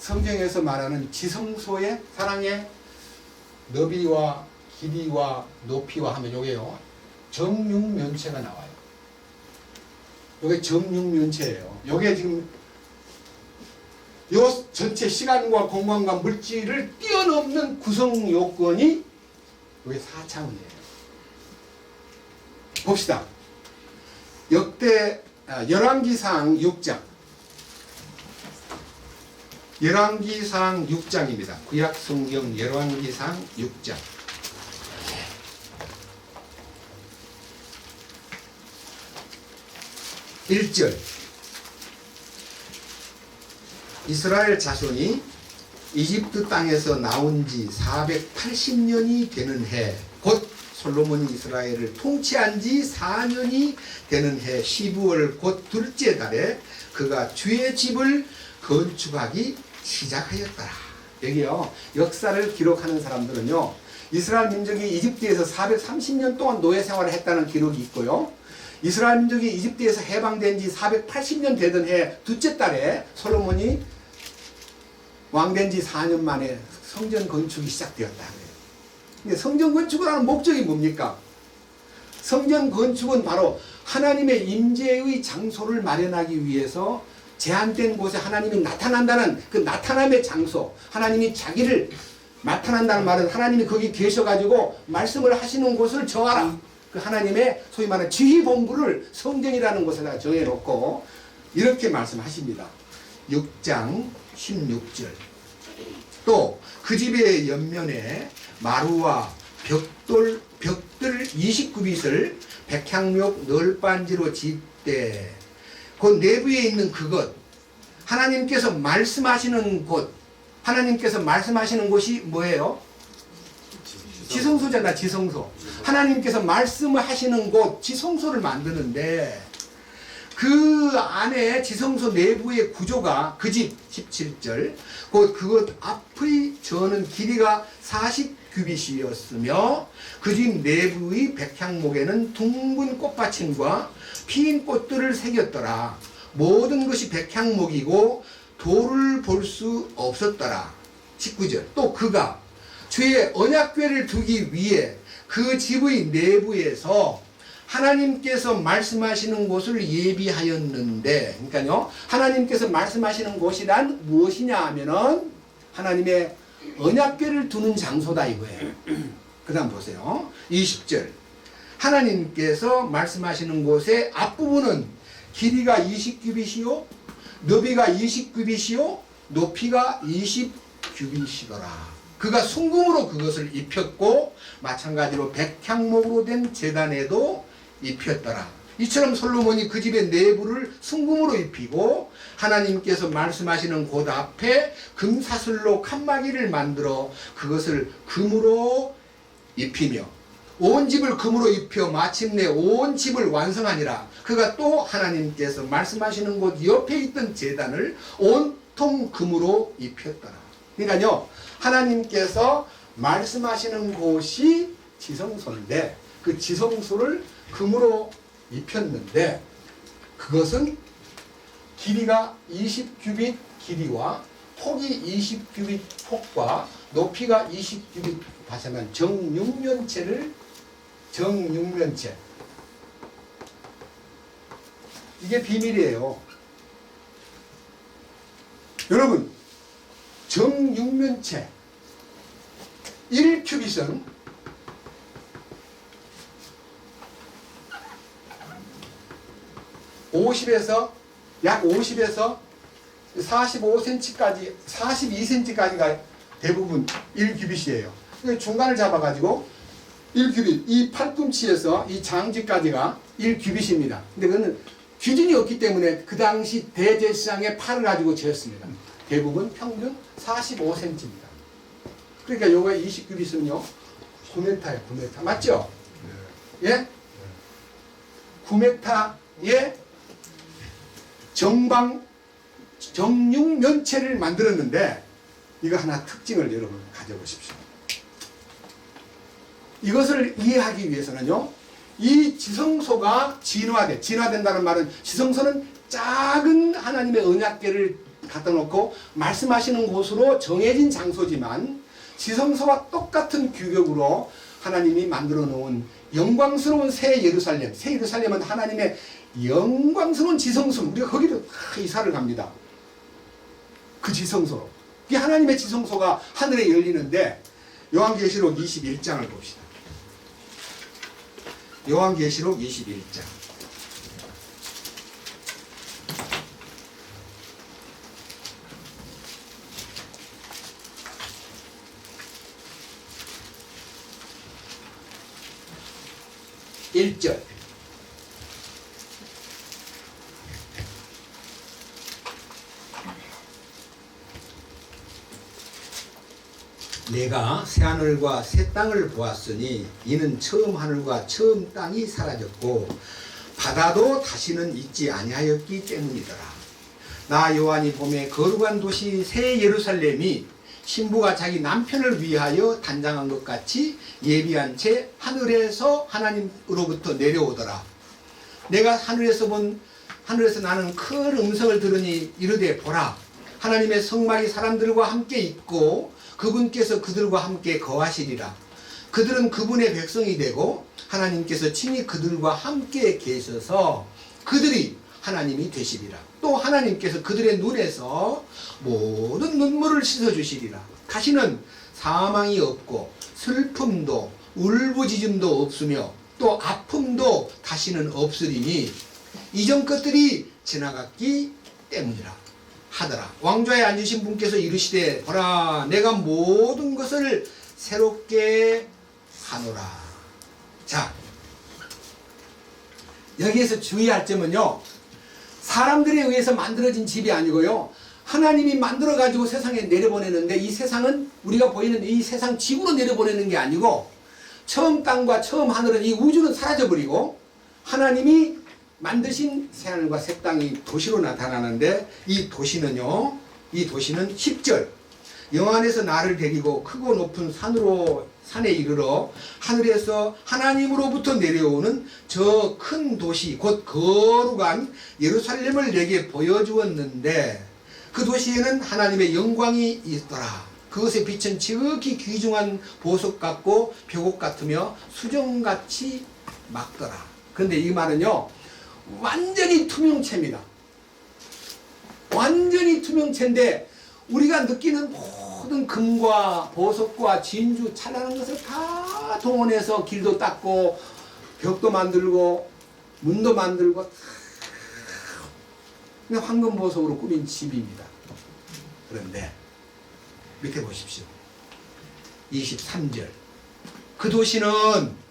Speaker 1: 성경에서 말하는 지성소의 사랑의 너비와 길이와 높이와 하면 요게요, 정육면체가 나와요. 요게 정육면체예요. 요게 지금 요 전체 시간과 공간과 물질을 뛰어넘는 구성 요건이 요게 4차원이에요. 봅시다. 열왕기상 6장. 열왕기상 6장입니다. 구약 성경 열왕기상 6장. 1절 이스라엘 자손이 이집트 땅에서 나온 지 480년이 되는 해, 곧 솔로몬이 이스라엘을 통치한 지 4년이 되는 해 12월 곧 둘째 달에 그가 주의 집을 건축하기 시작하였더라. 여기요, 역사를 기록하는 사람들은요, 이스라엘 민족이 이집트에서 430년 동안 노예 생활을 했다는 기록이 있고요, 이스라엘 민족이 이집트에서 해방된 지 480년 되던 해 둘째 달에 솔로몬이 왕된 지 4년 만에 성전 건축이 시작되었다. 근데 성전 건축을 하는 목적이 뭡니까? 성전 건축은 바로 하나님의 임재의 장소를 마련하기 위해서 제한된 곳에 하나님이 나타난다는 그 나타남의 장소, 하나님이 자기를 나타난다는 말은 하나님이 거기 계셔가지고 말씀을 하시는 곳을 정하라. 그 하나님의 소위 말하는 지휘본부를 성전이라는 곳에다 정해놓고 이렇게 말씀하십니다. 6장 16절 또 그 집의 옆면에 마루와 벽들 29빛을 백향목 널빤지로 짓되 그 내부에 있는 그것, 하나님께서 말씀하시는 곳, 하나님께서 말씀하시는 곳이 뭐예요? 지성소잖아. 지성소. 하나님께서 말씀하시는 곳 지성소를 만드는데 그 안에 지성소 내부의 구조가 그 집 17절 곧 그것 앞의 저는 길이가 40규빗이었으며 그 집 내부의 백향목에는 둥근 꽃받침과 핀 꽃들을 새겼더라. 모든 것이 백향목이고 돌을 볼 수 없었더라. 19절 또 그가 주의 언약궤를 두기 위해 그 집의 내부에서 하나님께서 말씀하시는 곳을 예비하였는데, 그러니까요, 하나님께서 말씀하시는 곳이란 무엇이냐 하면은 하나님의 언약궤를 두는 장소다 이거예요. 그 다음 보세요. 20절 하나님께서 말씀하시는 곳의 앞부분은 길이가 20규빗이요 너비가 20규빗이요 높이가 20규빗이더라. 그가 순금으로 그것을 입혔고 마찬가지로 백향목으로 된 제단에도 입혔더라. 이처럼 솔로몬이 그 집의 내부를 순금으로 입히고 하나님께서 말씀하시는 곳 앞에 금사슬로 칸막이를 만들어 그것을 금으로 입히며 온 집을 금으로 입혀 마침내 온 집을 완성하니라. 그가 또 하나님께서 말씀하시는 곳 옆에 있던 제단을 온통 금으로 입혔더라. 그러니까요, 하나님께서 말씀하시는 곳이 지성소인데 그 지성소를 금으로 입혔는데 그것은 길이가 20규빗 길이와 폭이 20규빗 폭과 높이가 20규빗 바사만 정육면체를 정육면체 이게 비밀이에요. 여러분 정육면체 1규빗은 약 50에서 45cm까지 42cm까지가 대부분 1규빗이에요. 중간을 잡아가지고 1규빗 이 팔꿈치에서 이 장지까지가 1규빗입니다. 근데 그거는 기준이 없기 때문에 그 당시 대제사장의 팔을 가지고 재었습니다. 대부분 평균 45cm입니다. 그러니까 요거 20규빗은요 9m예요. 9m 맞죠? 예? 9m의 정육면체를 만들었는데 이거 하나 특징을 여러분 가져보십시오. 이것을 이해하기 위해서는요 이 지성소가 진화된다는 말은 지성소는 작은 하나님의 언약궤를 갖다 놓고 말씀하시는 곳으로 정해진 장소지만 지성소와 똑같은 규격으로 하나님이 만들어 놓은 영광스러운 새 예루살렘은 하나님의 영광스러운 지성소. 우리가 거기로 이사를 갑니다. 그 지성소로. 이 하나님의 지성소가 하늘에 열리는데 요한계시록 21장을 봅시다. 요한계시록 21장. (1절) 내가 새 하늘과 새 땅을 보았으니 이는 처음 하늘과 처음 땅이 사라졌고 바다도 다시는 있지 아니하였기 때문이더라. 나 요한이 보매 거룩한 도시 새 예루살렘이 신부가 자기 남편을 위하여 단장한 것 같이 예비한 채 하늘에서 하나님으로부터 내려오더라. 내가 하늘에서 나는 큰 음성을 들으니 이르되 보라, 하나님의 성막이 사람들과 함께 있고 그분께서 그들과 함께 거하시리라. 그들은 그분의 백성이 되고 하나님께서 친히 그들과 함께 계셔서 그들이 하나님이 되시리라. 또 하나님께서 그들의 눈에서 모든 눈물을 씻어주시리라. 다시는 사망이 없고 슬픔도 울부짖음도 없으며 또 아픔도 다시는 없으리니 이전 것들이 지나갔기 때문이라 하더라. 왕좌에 앉으신 분께서 이르시되 보라, 내가 모든 것을 새롭게 하노라. 자, 여기에서 주의할 점은요, 사람들에 의해서 만들어진 집이 아니고요, 하나님이 만들어 가지고 세상에 내려보내는데, 이 세상은 우리가 보이는 이 세상 지구로 내려보내는 게 아니고 처음 땅과 처음 하늘은, 이 우주는 사라져버리고 하나님이 만드신 새하늘과 새 땅이 도시로 나타나는데, 이 도시는요, 이 도시는 10절 영안에서 나를 데리고 크고 높은 산에 이르러 하늘에서 하나님으로부터 내려오는 저 큰 도시 곧 거룩한 예루살렘을 내게 보여주었는데 그 도시에는 하나님의 영광이 있더라. 그것의 빛은 지극히 귀중한 보석 같고 벽옥 같으며 수정같이 막더라. 그런데 이 말은요, 완전히 투명체입니다. 완전히 투명체인데 우리가 느끼는 모든 금과 보석과 진주 찬란한 것을 다 동원해서 길도 닦고 벽도 만들고 문도 만들고 그냥 황금보석으로 꾸민 집입니다. 그런데 밑에 보십시오. 23절 그 도시는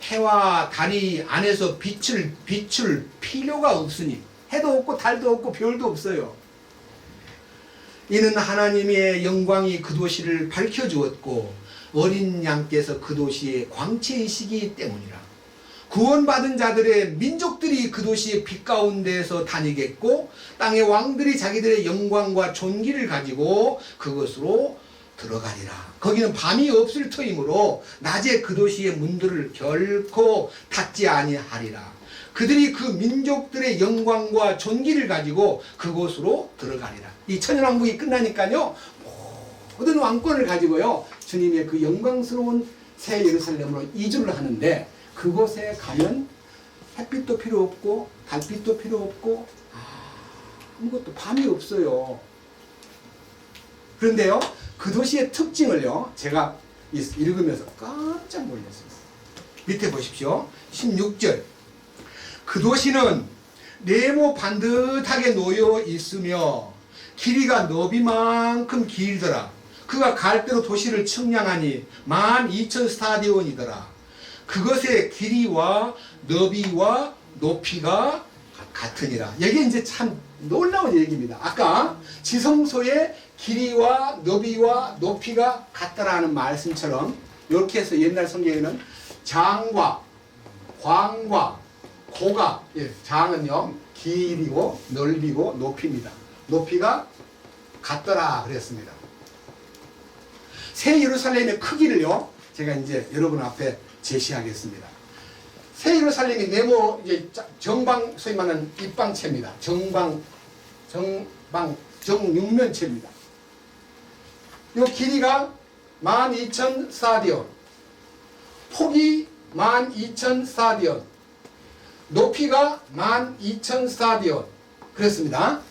Speaker 1: 해와 달이 안에서 빛을 필요가 없으니, 해도 없고 달도 없고 별도 없어요. 이는 하나님의 영광이 그 도시를 밝혀주었고 어린 양께서 그 도시의 광채이시기 때문이라. 구원받은 자들의 민족들이 그 도시의 빛 가운데에서 다니겠고 땅의 왕들이 자기들의 영광과 존귀를 가지고 그것으로 들어가리라. 거기는 밤이 없을 터이므로 낮에 그 도시의 문들을 결코 닫지 아니하리라. 그들이 그 민족들의 영광과 존귀를 가지고 그곳으로 들어가리라. 이 천연왕국이 끝나니까요, 모든 왕권을 가지고요, 주님의 그 영광스러운 새 예루살렘으로 이주를 하는데, 그곳에 가면 햇빛도 필요 없고 달빛도 필요 없고 아무것도, 밤이 없어요. 그런데요, 그 도시의 특징을요, 제가 읽으면서 깜짝 놀랐습니다. 밑에 보십시오. 16절 그 도시는 네모 반듯하게 놓여 있으며 길이가 너비만큼 길더라. 그가 갈대로 도시를 측량하니 12,000스타디온이더라. 그것의 길이와 너비와 높이가 같으니라. 여기 이제 참 놀라운 얘기입니다. 아까 지성소의 길이와 너비와 높이가 같다라는 말씀처럼 이렇게 해서 옛날 성경에는 장과 광과 고가, 장은요 길이고 넓이고 높이입니다. 높이가 같더라 그랬습니다. 새 예루살렘의 크기를요 제가 이제 여러분 앞에 제시하겠습니다. 새 예루살렘이 네모 이제 정방, 소위 말하는 입방체입니다. 정육면체입니다. 이 길이가 12,000스타디온, 폭이 12,000스타디온, 높이가 12,000스타디온 그랬습니다.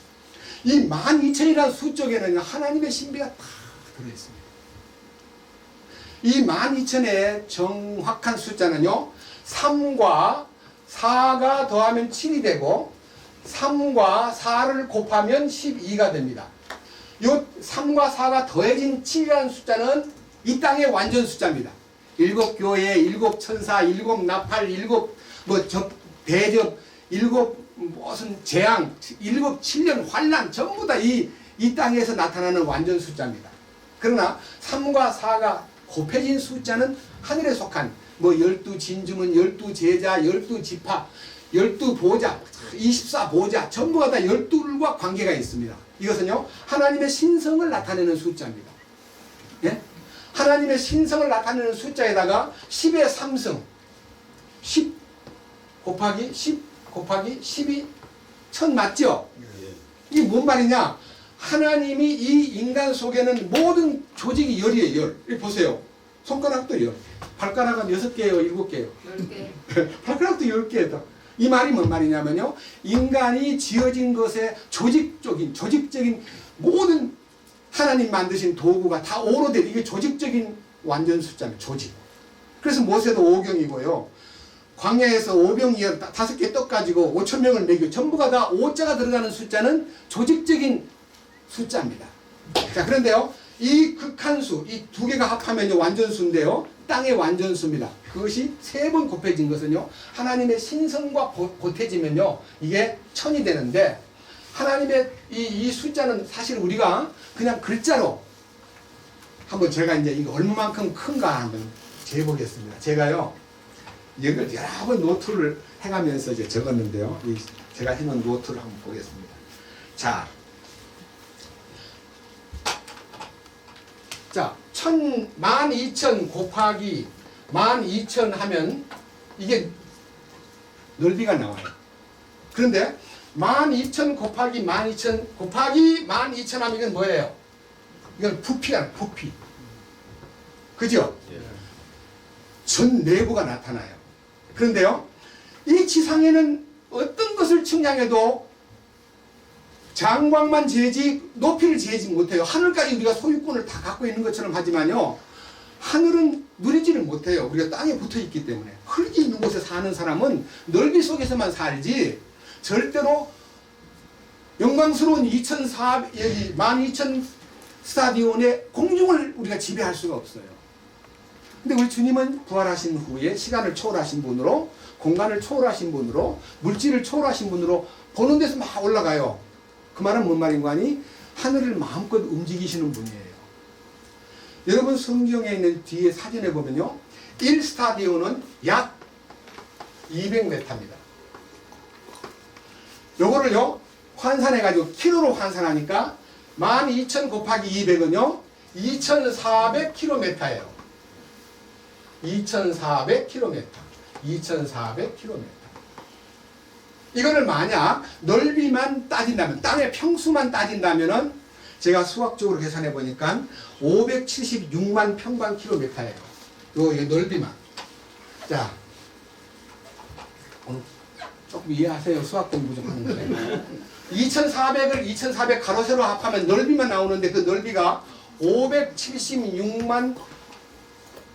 Speaker 1: 이 12,000이라는 숫쪽에는 하나님의 신비가 다 들어있습니다. 이 12,000의 정확한 숫자는요, 3과 4가 더하면 7이 되고 3과 4를 곱하면 12가 됩니다. 이 3과 4가 더해진 7이라는 숫자는 이 땅의 완전 숫자입니다. 7교회, 7천사, 7나팔, 7대접, 7 무슨 재앙, 7년 환란 전부 다 이 땅에서 나타나는 완전 숫자입니다. 그러나 3과 4가 곱해진 숫자는 하늘에 속한 뭐 12진주문, 12제자, 12지파, 12보좌, 24보좌 전부가 다 12과 관계가 있습니다. 이것은요 하나님의 신성을 나타내는 숫자입니다. 예? 하나님의 신성을 나타내는 숫자에다가 10의 3승 10 곱하기 10 곱하기 10이 1000 맞죠? 이게 뭔 말이냐? 하나님이 이 인간 속에는 모든 조직이 열이에요. 열. 여기 보세요. 손가락도 열. 발가락은 6개예요, 7개예요.
Speaker 3: 10개.
Speaker 1: 발가락도 10개다. 이 말이 뭔 말이냐면요. 인간이 지어진 것에 조직적인 모든 하나님 만드신 도구가 다 5로 돼. 이게 조직적인 완전 숫자입니다. 조직. 그래서 모세도 5경이고요. 광야에서 5병이 5개 떡 가지고 5,000명을 먹여 전부가 다 5자가 들어가는 숫자는 조직적인 숫자입니다. 자, 그런데요. 이 극한수, 이 두 개가 합하면 완전수인데요. 땅의 완전수입니다. 그것이 3번 곱해진 것은요. 하나님의 신성과 보태지면요. 이게 1000이 되는데 하나님의 이 숫자는 사실 우리가 그냥 글자로 한번 제가 이제 이거 얼마만큼 큰가 한번 재보겠습니다. 제가요. 이걸 여러 번 노트를 해가면서 이제 적었는데요. 제가 해놓은 노트를 한번 보겠습니다. 자, 12,000 곱하기 12,000 하면 이게 넓이가 나와요. 그런데 12,000 곱하기 12,000 곱하기 12,000 하면 이건 뭐예요? 이건 부피야, 부피. 그죠? 전 내부가 나타나요. 그런데요, 이 지상에는 어떤 것을 측량해도 장광만 재지 높이를 재지 못해요. 하늘까지 우리가 소유권을 다 갖고 있는 것처럼 하지만요, 하늘은 누리지를 못해요. 우리가 땅에 붙어 있기 때문에. 흙이 있는 곳에 사는 사람은 넓이 속에서만 살지 절대로 영광스러운 12,000 스타디온의 공중을 우리가 지배할 수가 없어요. 근데 우리 주님은 부활하신 후에 시간을 초월하신 분으로, 공간을 초월하신 분으로, 물질을 초월하신 분으로 보는 데서 막 올라가요. 그 말은 뭔 말인가 하니 하늘을 마음껏 움직이시는 분이에요. 여러분 성경에 있는 뒤에 사진에 보면요, 1스타디온은 약 200m입니다. 요거를요 환산해가지고 키로로 환산하니까 12,000 곱하기 200은요 2,400km예요. 2,400km. 2,400km. 이거를 만약 넓이만 따진다면, 땅의 평수만 따진다면은 제가 수학적으로 계산해 보니까 576만 평방킬로미터예요. 요 넓이만. 자, 오늘 조금 이해하세요. 수학 공부 좀 하는데. 2,400을 2,400 가로 세로 합하면 넓이만 나오는데 그 넓이가 576만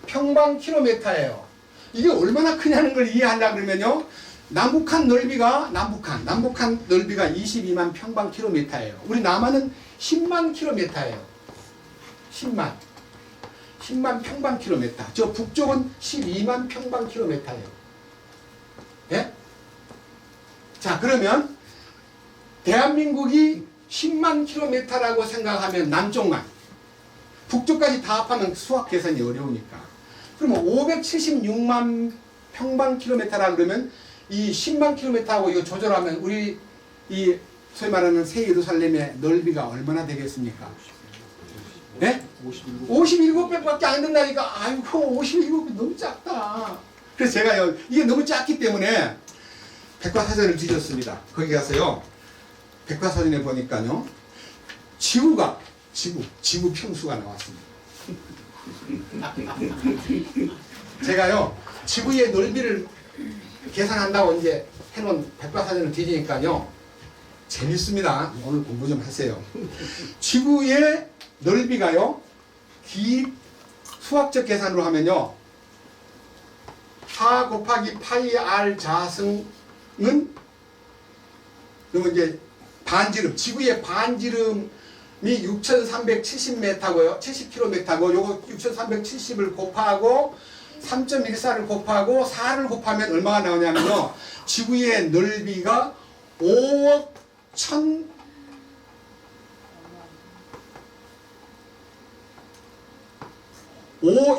Speaker 1: 평방킬로미터예요. 이게 얼마나 크냐는 걸 이해하려고 그러면요. 남북한 넓이가 22만 평방킬로미터예요. 우리 남한은 10만 킬로미터예요. 10만 평방킬로미터. 저 북쪽은 12만 평방킬로미터예요. 예? 자, 그러면 대한민국이 10만 킬로미터라고 생각하면 남쪽만, 북쪽까지 다 합하면 수학 계산이 어려우니까. 그러면 576만 평방킬로미터라 그러면 이 10만 킬로미터하고 이거 조절하면 우리 이 소위 말하는 새 예루살렘의 넓이가 얼마나 되겠습니까? 네? 57배밖에 안 된다니까. 아이고 57배 너무 작다. 그래서 제가요 이게 너무 작기 때문에 백과사전을 뒤졌습니다. 거기 가서요 백과사전에 보니까요 지구 평수가 나왔습니다. 제가요 지구의 넓이를 계산한다고 이제 해놓은 백과사전을 뒤지니까요 재밌습니다. 오늘 공부 좀 하세요. 지구의 넓이가요 수학적 계산으로 하면요 4 곱하기 파이 r 자승은 그러면 이제 반지름, 지구의 반지름이 6,370m고요 70km고 요거 6,370을 곱하고 3.14를 곱하고 4를 곱하면 얼마가 나오냐면요 지구의 넓이가 5억 1,000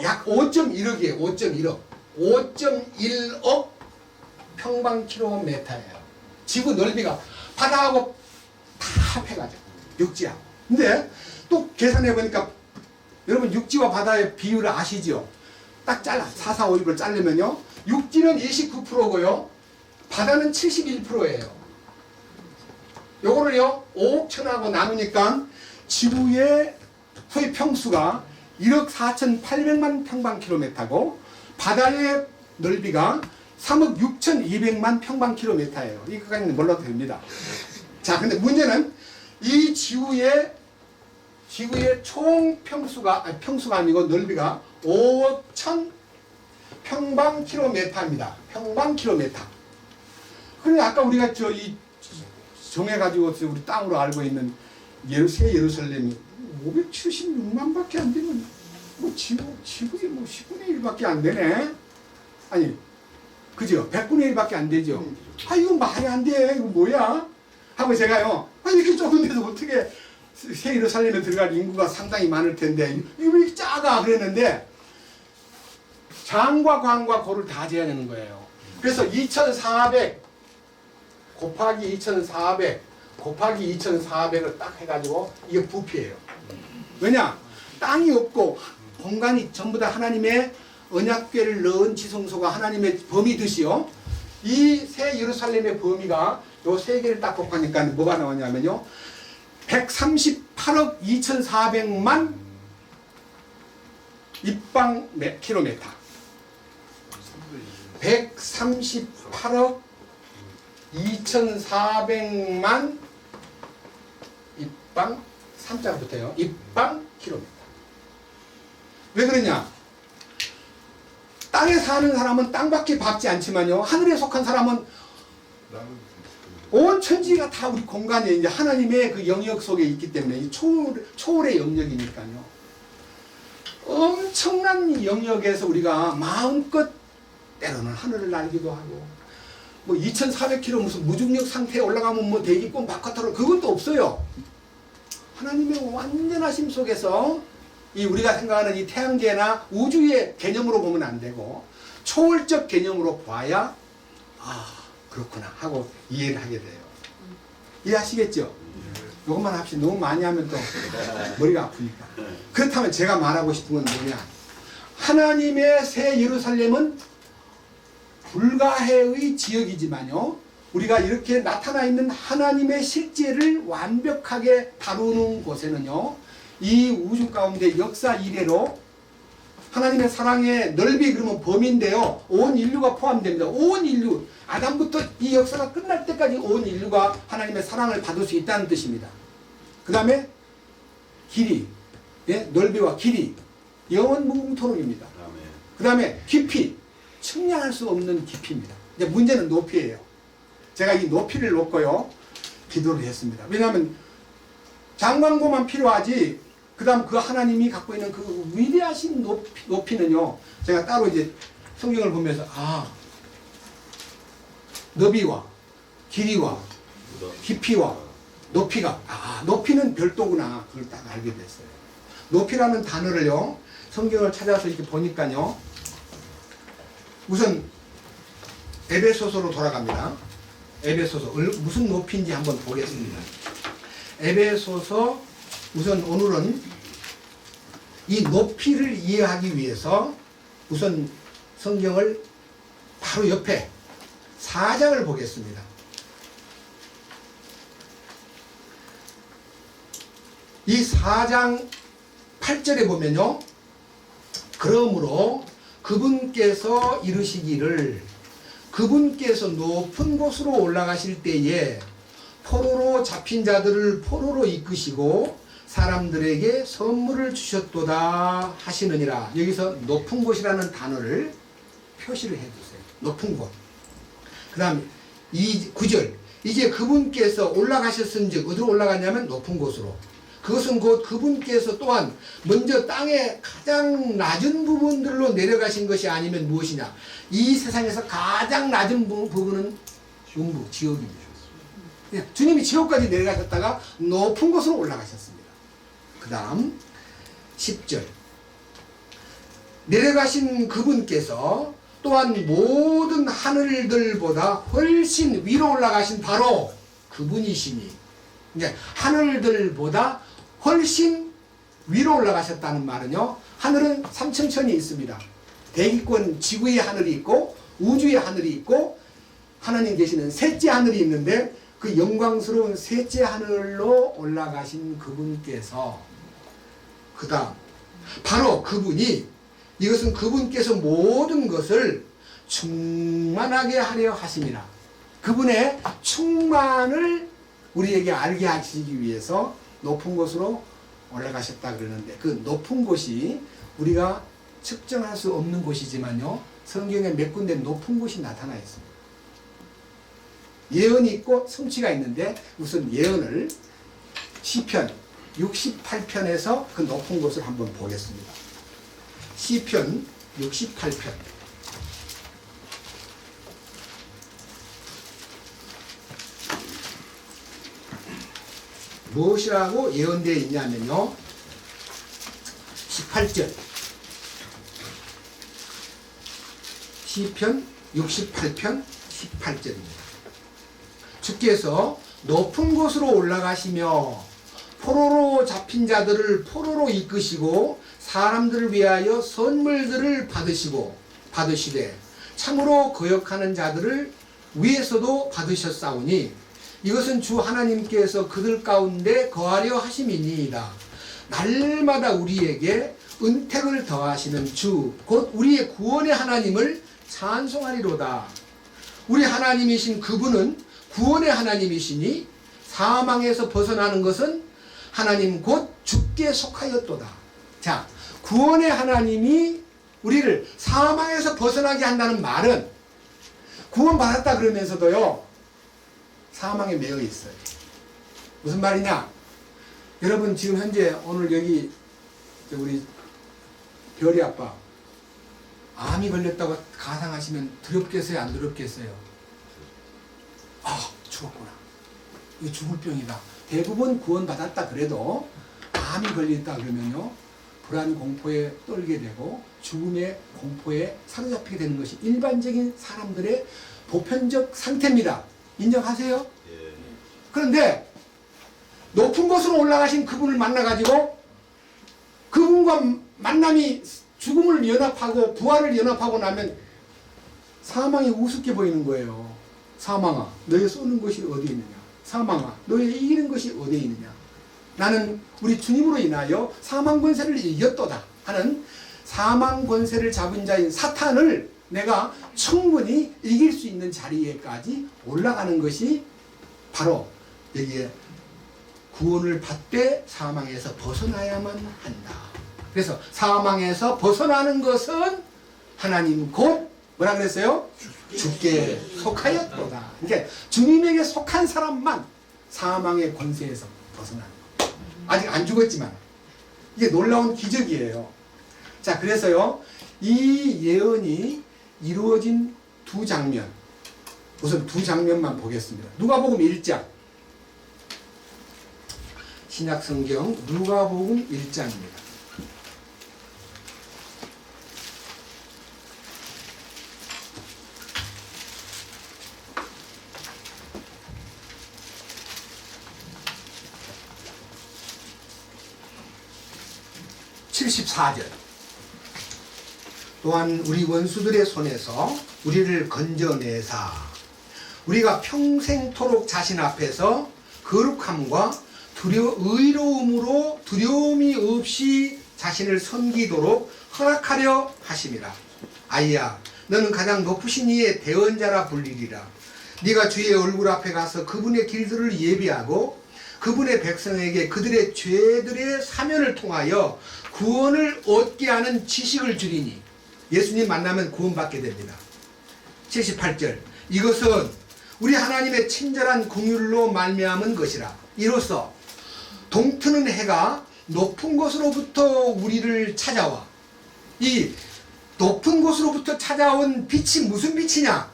Speaker 1: 약 5.1억이에요. 5.1억. 5.1억 평방킬로미터예요. 지구 넓이가 바다하고 다 합해가지고 육지하고. 근데 또 계산해 보니까 여러분 육지와 바다의 비율을 아시죠? 딱 잘라 4451을 자르면요 육지는 29%고요 바다는 71%예요. 요거를요 5억 천하고 나누니까 지구의 소위 평수가 1억 4,800만 평방킬로미터고 바다의 넓이가 3억 6,200만 평방킬로미터예요. 이거까지는 몰라도 됩니다. 자, 근데 문제는 이 지구의 총 평수가 아니고 넓이가 5억 1,000 평방킬로미터입니다. 평방킬로미터. 그런데 아까 우리가 정해가지고 우리 땅으로 알고 있는 새 예루살렘이 576만 밖에 안 되면 뭐 지구의 뭐 10분의 1밖에 안 되네. 아니, 그죠? 100분의 1밖에 안 되죠. 아, 이거 말이 안 돼. 이거 뭐야? 하고 제가요, 이렇게 좁은 데서 어떻게 새 예루살렘에 들어갈 인구가 상당히 많을 텐데, 이거 왜 이렇게 작아? 그랬는데, 장과 광과 고를 다 재야되는 거예요. 그래서 2400 곱하기 2400 곱하기 2400을 딱 해가지고, 이게 부피예요. 왜냐? 땅이 없고, 공간이 전부 다 하나님의 언약궤를 넣은 지성소가 하나님의 범위듯이요. 이 새 예루살렘의 범위가 요 세 개를 딱 곱하니까 뭐가 나오냐면요. 138억 2,400만 입방 킬로미터. 138억 2,400만 입방 3자가 붙어요. 입방 킬로미터. 왜 그러냐? 땅에 사는 사람은 땅밖에 밟지 않지만요. 하늘에 속한 사람은 온 천지가 다 우리 공간에 이제 하나님의 그 영역 속에 있기 때문에 이 초월의 영역이니까요. 엄청난 영역에서 우리가 마음껏 때로는 하늘을 날기도 하고 뭐 2,400km 무슨 무중력 상태에 올라가면 뭐 대기권 바깥으로 그것도 없어요. 하나님의 완전하심 속에서 이 우리가 생각하는 이 태양계나 우주의 개념으로 보면 안 되고 초월적 개념으로 봐야 그렇구나 하고 이해를 하게 돼요. 이해하시겠죠? 이것만 합시다. 너무 많이 하면 또 머리가 아프니까. 그렇다면 제가 말하고 싶은 건 뭐냐? 하나님의 새 예루살렘은 불가해의 지역이지만요. 우리가 이렇게 나타나 있는 하나님의 실제를 완벽하게 다루는 곳에는요. 이 우주 가운데 역사 이래로 하나님의 사랑의 넓이 그러면 범위인데요. 온 인류가 포함됩니다. 온 인류 아담부터 이 역사가 끝날 때까지 온 인류가 하나님의 사랑을 받을 수 있다는 뜻입니다. 그 다음에 길이, 넓이와 길이 영원 무궁토론입니다. 그 다음에 깊이 측량할 수 없는 깊이입니다. 이제 문제는 높이예요. 제가 이 높이를 놓고요 기도를 했습니다. 왜냐하면 장광고만 필요하지 그 다음 그 하나님이 갖고 있는 그 위대하신 높이는요 제가 따로 이제 성경을 보면서 너비와 길이와 깊이와 높이가 높이는 별도구나 그걸 딱 알게 됐어요. 높이라는 단어를요 성경을 찾아서 이렇게 보니까요 우선 에베소서로 돌아갑니다. 에베소서 무슨 높이인지 한번 보겠습니다. 에베소서 우선 오늘은 이 높이를 이해하기 위해서 우선 성경을 바로 옆에 4장을 보겠습니다. 이 4장 8절에 보면요. 그러므로 그분께서 이르시기를 그분께서 높은 곳으로 올라가실 때에 포로로 잡힌 자들을 포로로 이끄시고 사람들에게 선물을 주셨도다 하시느니라. 여기서 높은 곳이라는 단어를 표시를 해주세요. 높은 곳. 그 다음 이 9절 이제 그분께서 올라가셨은즉 어디로 올라갔냐면 높은 곳으로. 그것은 곧 그분께서 또한 먼저 땅의 가장 낮은 부분들로 내려가신 것이 아니면 무엇이냐. 이 세상에서 가장 낮은 부분은 음부, 지옥입니다. 주님이 지옥까지 내려가셨다가 높은 곳으로 올라가셨습니다. 그 다음 10절 내려가신 그분께서 또한 모든 하늘들보다 훨씬 위로 올라가신 바로 그분이시니, 이제 하늘들보다 훨씬 위로 올라가셨다는 말은요, 하늘은 삼층천이 있습니다. 대기권 지구의 하늘이 있고 우주의 하늘이 있고 하나님 계시는 셋째 하늘이 있는데, 그 영광스러운 셋째 하늘로 올라가신 그분께서, 그 다음 바로 그분이, 이것은 그분께서 모든 것을 충만하게 하려 하심이라. 그분의 충만을 우리에게 알게 하시기 위해서 높은 곳으로 올라가셨다 그러는데, 그 높은 곳이 우리가 측정할 수 없는 곳이지만요, 성경에 몇 군데 높은 곳이 나타나 있습니다. 예언이 있고 성취가 있는데, 우선 예언을 시편 68편에서 그 높은 곳을 한번 보겠습니다. 시편 68편. 무엇이라고 예언되어 있냐면요, 18절. 시편 68편 18절입니다. 주께서 높은 곳으로 올라가시며 포로로 잡힌 자들을 포로로 이끄시고 사람들을 위하여 선물들을 받으시되 참으로 거역하는 자들을 위에서도 받으셨사오니 이것은 주 하나님께서 그들 가운데 거하려 하심이니이다. 날마다 우리에게 은택을 더하시는 주 곧 우리의 구원의 하나님을 찬송하리로다. 우리 하나님이신 그분은 구원의 하나님이시니 사망에서 벗어나는 것은 하나님 곧 주께 속하였도다. 자, 구원의 하나님이 우리를 사망에서 벗어나게 한다는 말은, 구원받았다 그러면서도요, 사망에 매여 있어요. 무슨 말이냐? 여러분 지금 현재 오늘 여기 우리 별이 아빠 암이 걸렸다고 가상하시면 두렵겠어요, 안 두렵겠어요? 아, 죽었구나. 이거 죽을 병이다. 대부분 구원받았다 그래도 암이 걸렸다 그러면요, 불안 공포에 떨게 되고 죽음의 공포에 사로잡히게 되는 것이 일반적인 사람들의 보편적 상태입니다. 인정하세요? 예. 그런데 높은 곳으로 올라가신 그분을 만나가지고 그분과 만남이 죽음을 연합하고 부활을 연합하고 나면 사망이 우습게 보이는 거예요. 사망아, 너의 쏘는 것이 어디 있느냐? 사망아, 너의 이기는 것이 어디 있느냐? 나는 우리 주님으로 인하여 사망 권세를 이겼도다 하는 사망 권세를 잡은 자인 사탄을 내가 충분히 이길 수 있는 자리에까지 올라가는 것이 바로 여기에 구원을 받되 사망에서 벗어나야만 한다. 그래서 사망에서 벗어나는 것은 하나님 곧 뭐라 그랬어요? 주께 속하였도다. 그러니까 주님에게 속한 사람만 사망의 권세에서 벗어나는 거예요. 아직 안 죽었지만 이게 놀라운 기적이에요. 자, 그래서요, 이 예언이 이루어진 두 장면, 우선 두 장면만 보겠습니다. 누가복음 1장, 신약성경 누가복음 1장입니다. (74절) 또한 우리 원수들의 손에서 우리를 건져내사 우리가 평생토록 자신 앞에서 거룩함과 의로움으로 두려움이 없이 자신을 섬기도록 허락하려 하심이라. 아이야, 너는 가장 높으신 이의 대언자라 불리리라. 네가 주의 얼굴 앞에 가서 그분의 길들을 예비하고 그분의 백성에게 그들의 죄들의 사면을 통하여 구원을 얻게 하는 지식을 주리니. 예수님 만나면 구원받게 됩니다. 78절, 이것은 우리 하나님의 친절한 긍휼로 말미암은 것이라. 이로써 동트는 해가 높은 곳으로부터 우리를 찾아와. 이 높은 곳으로부터 찾아온 빛이 무슨 빛이냐?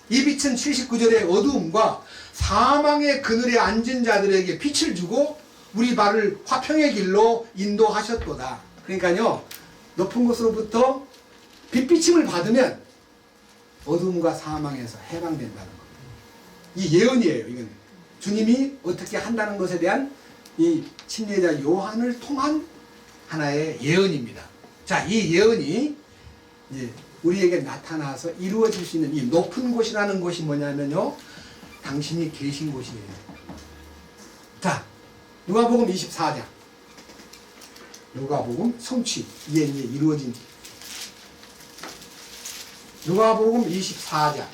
Speaker 1: 이 빛은 79절의 어두움과 사망의 그늘에 앉은 자들에게 빛을 주고 우리 발을 화평의 길로 인도하셨도다. 그러니까요, 높은 곳으로부터 빛비침을 받으면 어둠과 사망에서 해방된다는 겁니다. 이 예언이에요. 이건 주님이 어떻게 한다는 것에 대한 이 침례자 요한을 통한 하나의 예언입니다. 자, 이 예언이 이제 우리에게 나타나서 이루어질 수 있는 이 높은 곳이라는 곳이 뭐냐면요, 당신이 계신 곳이에요. 자, 누가복음 24장. 누가복음 성취. 이게 이제 이루어진. 누가복음 24장.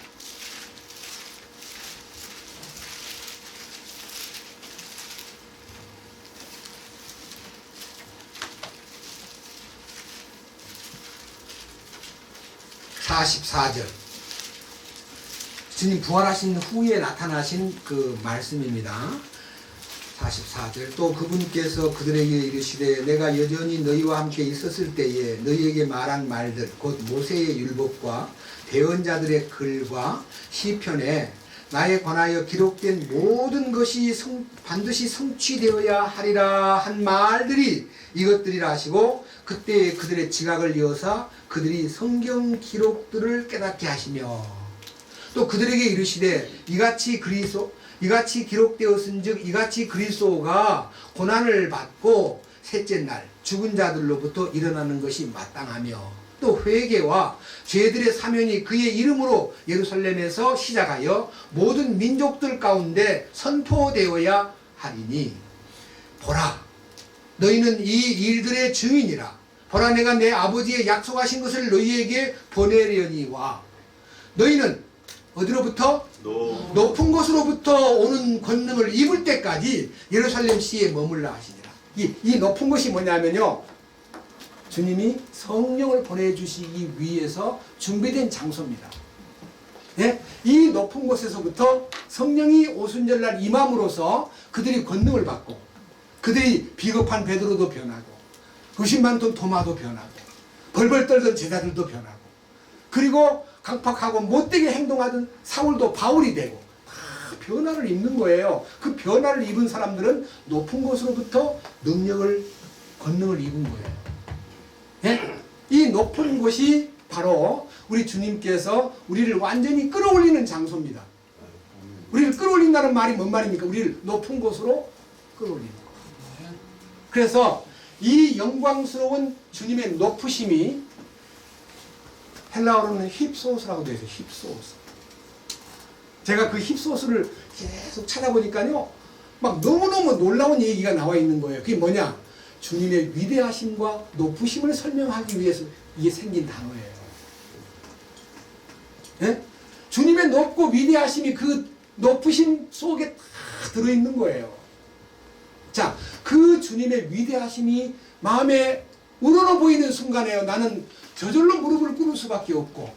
Speaker 1: (44절) 주님 부활하신 후에 나타나신 그 말씀입니다. 44절 또 그분께서 그들에게 이르시되 내가 여전히 너희와 함께 있었을 때에 너희에게 말한 말들 곧 모세의 율법과 대언자들의 글과 시편에 나에 관하여 기록된 모든 것이 반드시 성취되어야 하리라 한 말들이 이것들이라 하시고 그때 그들의 지각을 이어서 그들이 성경 기록들을 깨닫게 하시며 또 그들에게 이르시되 이같이 기록되었은즉 이같이 그리스도가 고난을 받고 셋째 날 죽은 자들로부터 일어나는 것이 마땅하며 또 회개와 죄들의 사면이 그의 이름으로 예루살렘에서 시작하여 모든 민족들 가운데 선포되어야 하리니 보라 너희는 이 일들의 증인이라. 보라 내가 내 아버지의 약속하신 것을 너희에게 보내려니와 너희는 어디로부터? 높은 곳으로부터 오는 권능을 입을 때까지 예루살렘 시에 머물라 하시니라. 이 높은 곳이 뭐냐면요, 주님이 성령을 보내주시기 위해서 준비된 장소입니다. 네? 이 높은 곳에서부터 성령이 오순절날 임함으로써 그들이 권능을 받고 그들이 비겁한 베드로도 변하고 의심 많던 도마도 변하고 벌벌 떨던 제자들도 변하고 그리고 강팍하고 못되게 행동하던 사울도 바울이 되고 다 변화를 입는 거예요. 그 변화를 입은 사람들은 높은 곳으로부터 능력을 권능을 입은 거예요. 네? 이 높은 곳이 바로 우리 주님께서 우리를 완전히 끌어올리는 장소입니다. 우리를 끌어올린다는 말이 뭔 말입니까? 우리를 높은 곳으로 끌어올리는 거예요. 그래서 이 영광스러운 주님의 높으심이 헬라어로는 힙소스라고 되어 있어요. 힙소스. 제가 그 힙소스를 계속 찾아보니까요, 막 너무너무 놀라운 얘기가 나와 있는 거예요. 그게 뭐냐? 주님의 위대하심과 높으심을 설명하기 위해서 이게 생긴 단어예요. 네? 주님의 높고 위대하심이 그 높으심 속에 다 들어있는 거예요. 자, 그 주님의 위대하심이 마음에 우러러 보이는 순간에요, 나는 저절로 무릎을 꿇을 수밖에 없고,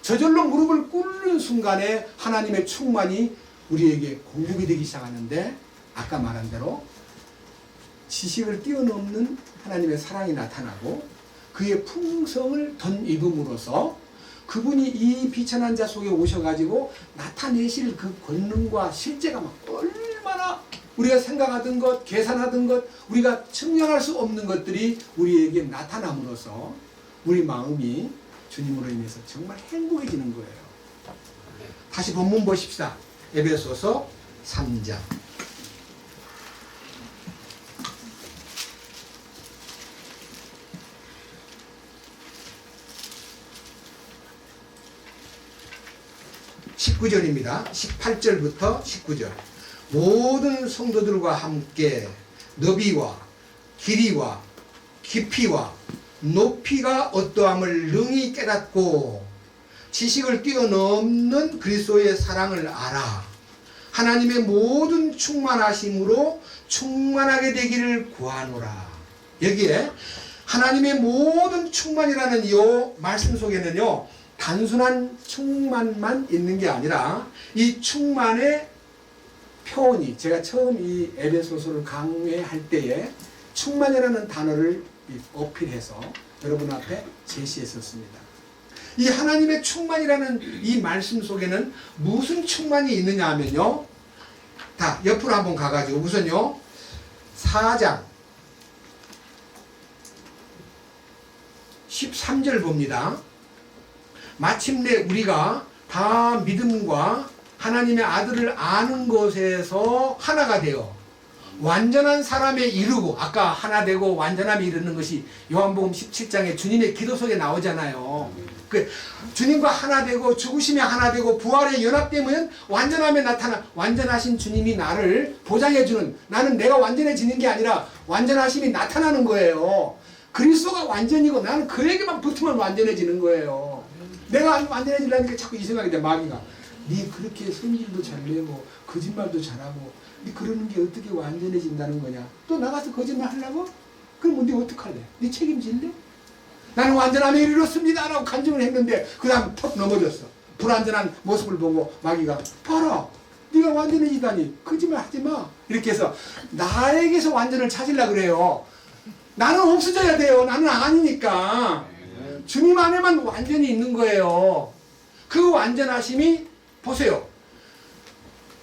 Speaker 1: 저절로 무릎을 꿇는 순간에 하나님의 충만이 우리에게 공급이 되기 시작하는데, 아까 말한 대로 지식을 뛰어넘는 하나님의 사랑이 나타나고 그의 풍성을 덧입음으로써 그분이 이 비천한 자 속에 오셔가지고 나타내실 그 권능과 실제가 막 얼마나 우리가 생각하던 것, 계산하던 것, 우리가 측량할 수 없는 것들이 우리에게 나타남으로써 우리 마음이 주님으로 인해서 정말 행복해지는 거예요. 다시 본문 보십시다. 에베소서 3장. (19절입니다) 18절부터 19절. 모든 성도들과 함께 너비와 길이와 깊이와 높이가 어떠함을 능히 깨닫고 지식을 뛰어넘는 그리스도의 사랑을 알아 하나님의 모든 충만하심으로 충만하게 되기를 구하노라. 여기에 하나님의 모든 충만이라는 이 말씀 속에는요, 단순한 충만만 있는 게 아니라 이 충만의 표현이, 제가 처음 이 에베소서를 강의할 때에 충만이라는 단어를 어필해서 여러분 앞에 제시했었습니다. 이 하나님의 충만이라는 이 말씀 속에는 무슨 충만이 있느냐 하면요, 다 옆으로 한번 가가지고 우선요 4장 13절 봅니다. 마침내 우리가 다 믿음과 하나님의 아들을 아는 것에서 하나가 되어 완전한 사람에 이르고, 아까 하나 되고 완전함에 이르는 것이 요한복음 17장에 주님의 기도 속에 나오잖아요. 그 주님과 하나 되고 죽으심에 하나 되고 부활에 연합되면 완전함에 나타나, 완전하신 주님이 나를 보장해주는, 나는 내가 완전해지는 게 아니라 완전하심이 나타나는 거예요. 그리스도가 완전이고 나는 그에게만 붙으면 완전해지는 거예요. 내가 완전해지려는 게 자꾸 이 생각이 돼. 마귀가 네 그렇게 성질도 잘 내고 거짓말도 잘하고 네 그러는 게 어떻게 완전해진다는 거냐. 또 나가서 거짓말 하려고? 그럼 네 어떡할래? 네 책임질래? 나는 완전함에 이르렀습니다 라고 간증을 했는데 그 다음 턱 넘어졌어. 불완전한 모습을 보고 마귀가 봐라, 네가 완전해지다니 거짓말 하지마, 이렇게 해서 나에게서 완전을 찾으려고 그래요. 나는 없어져야 돼요. 나는 아니니까. 주님 안에만 완전히 있는 거예요. 그 완전하심이 보세요.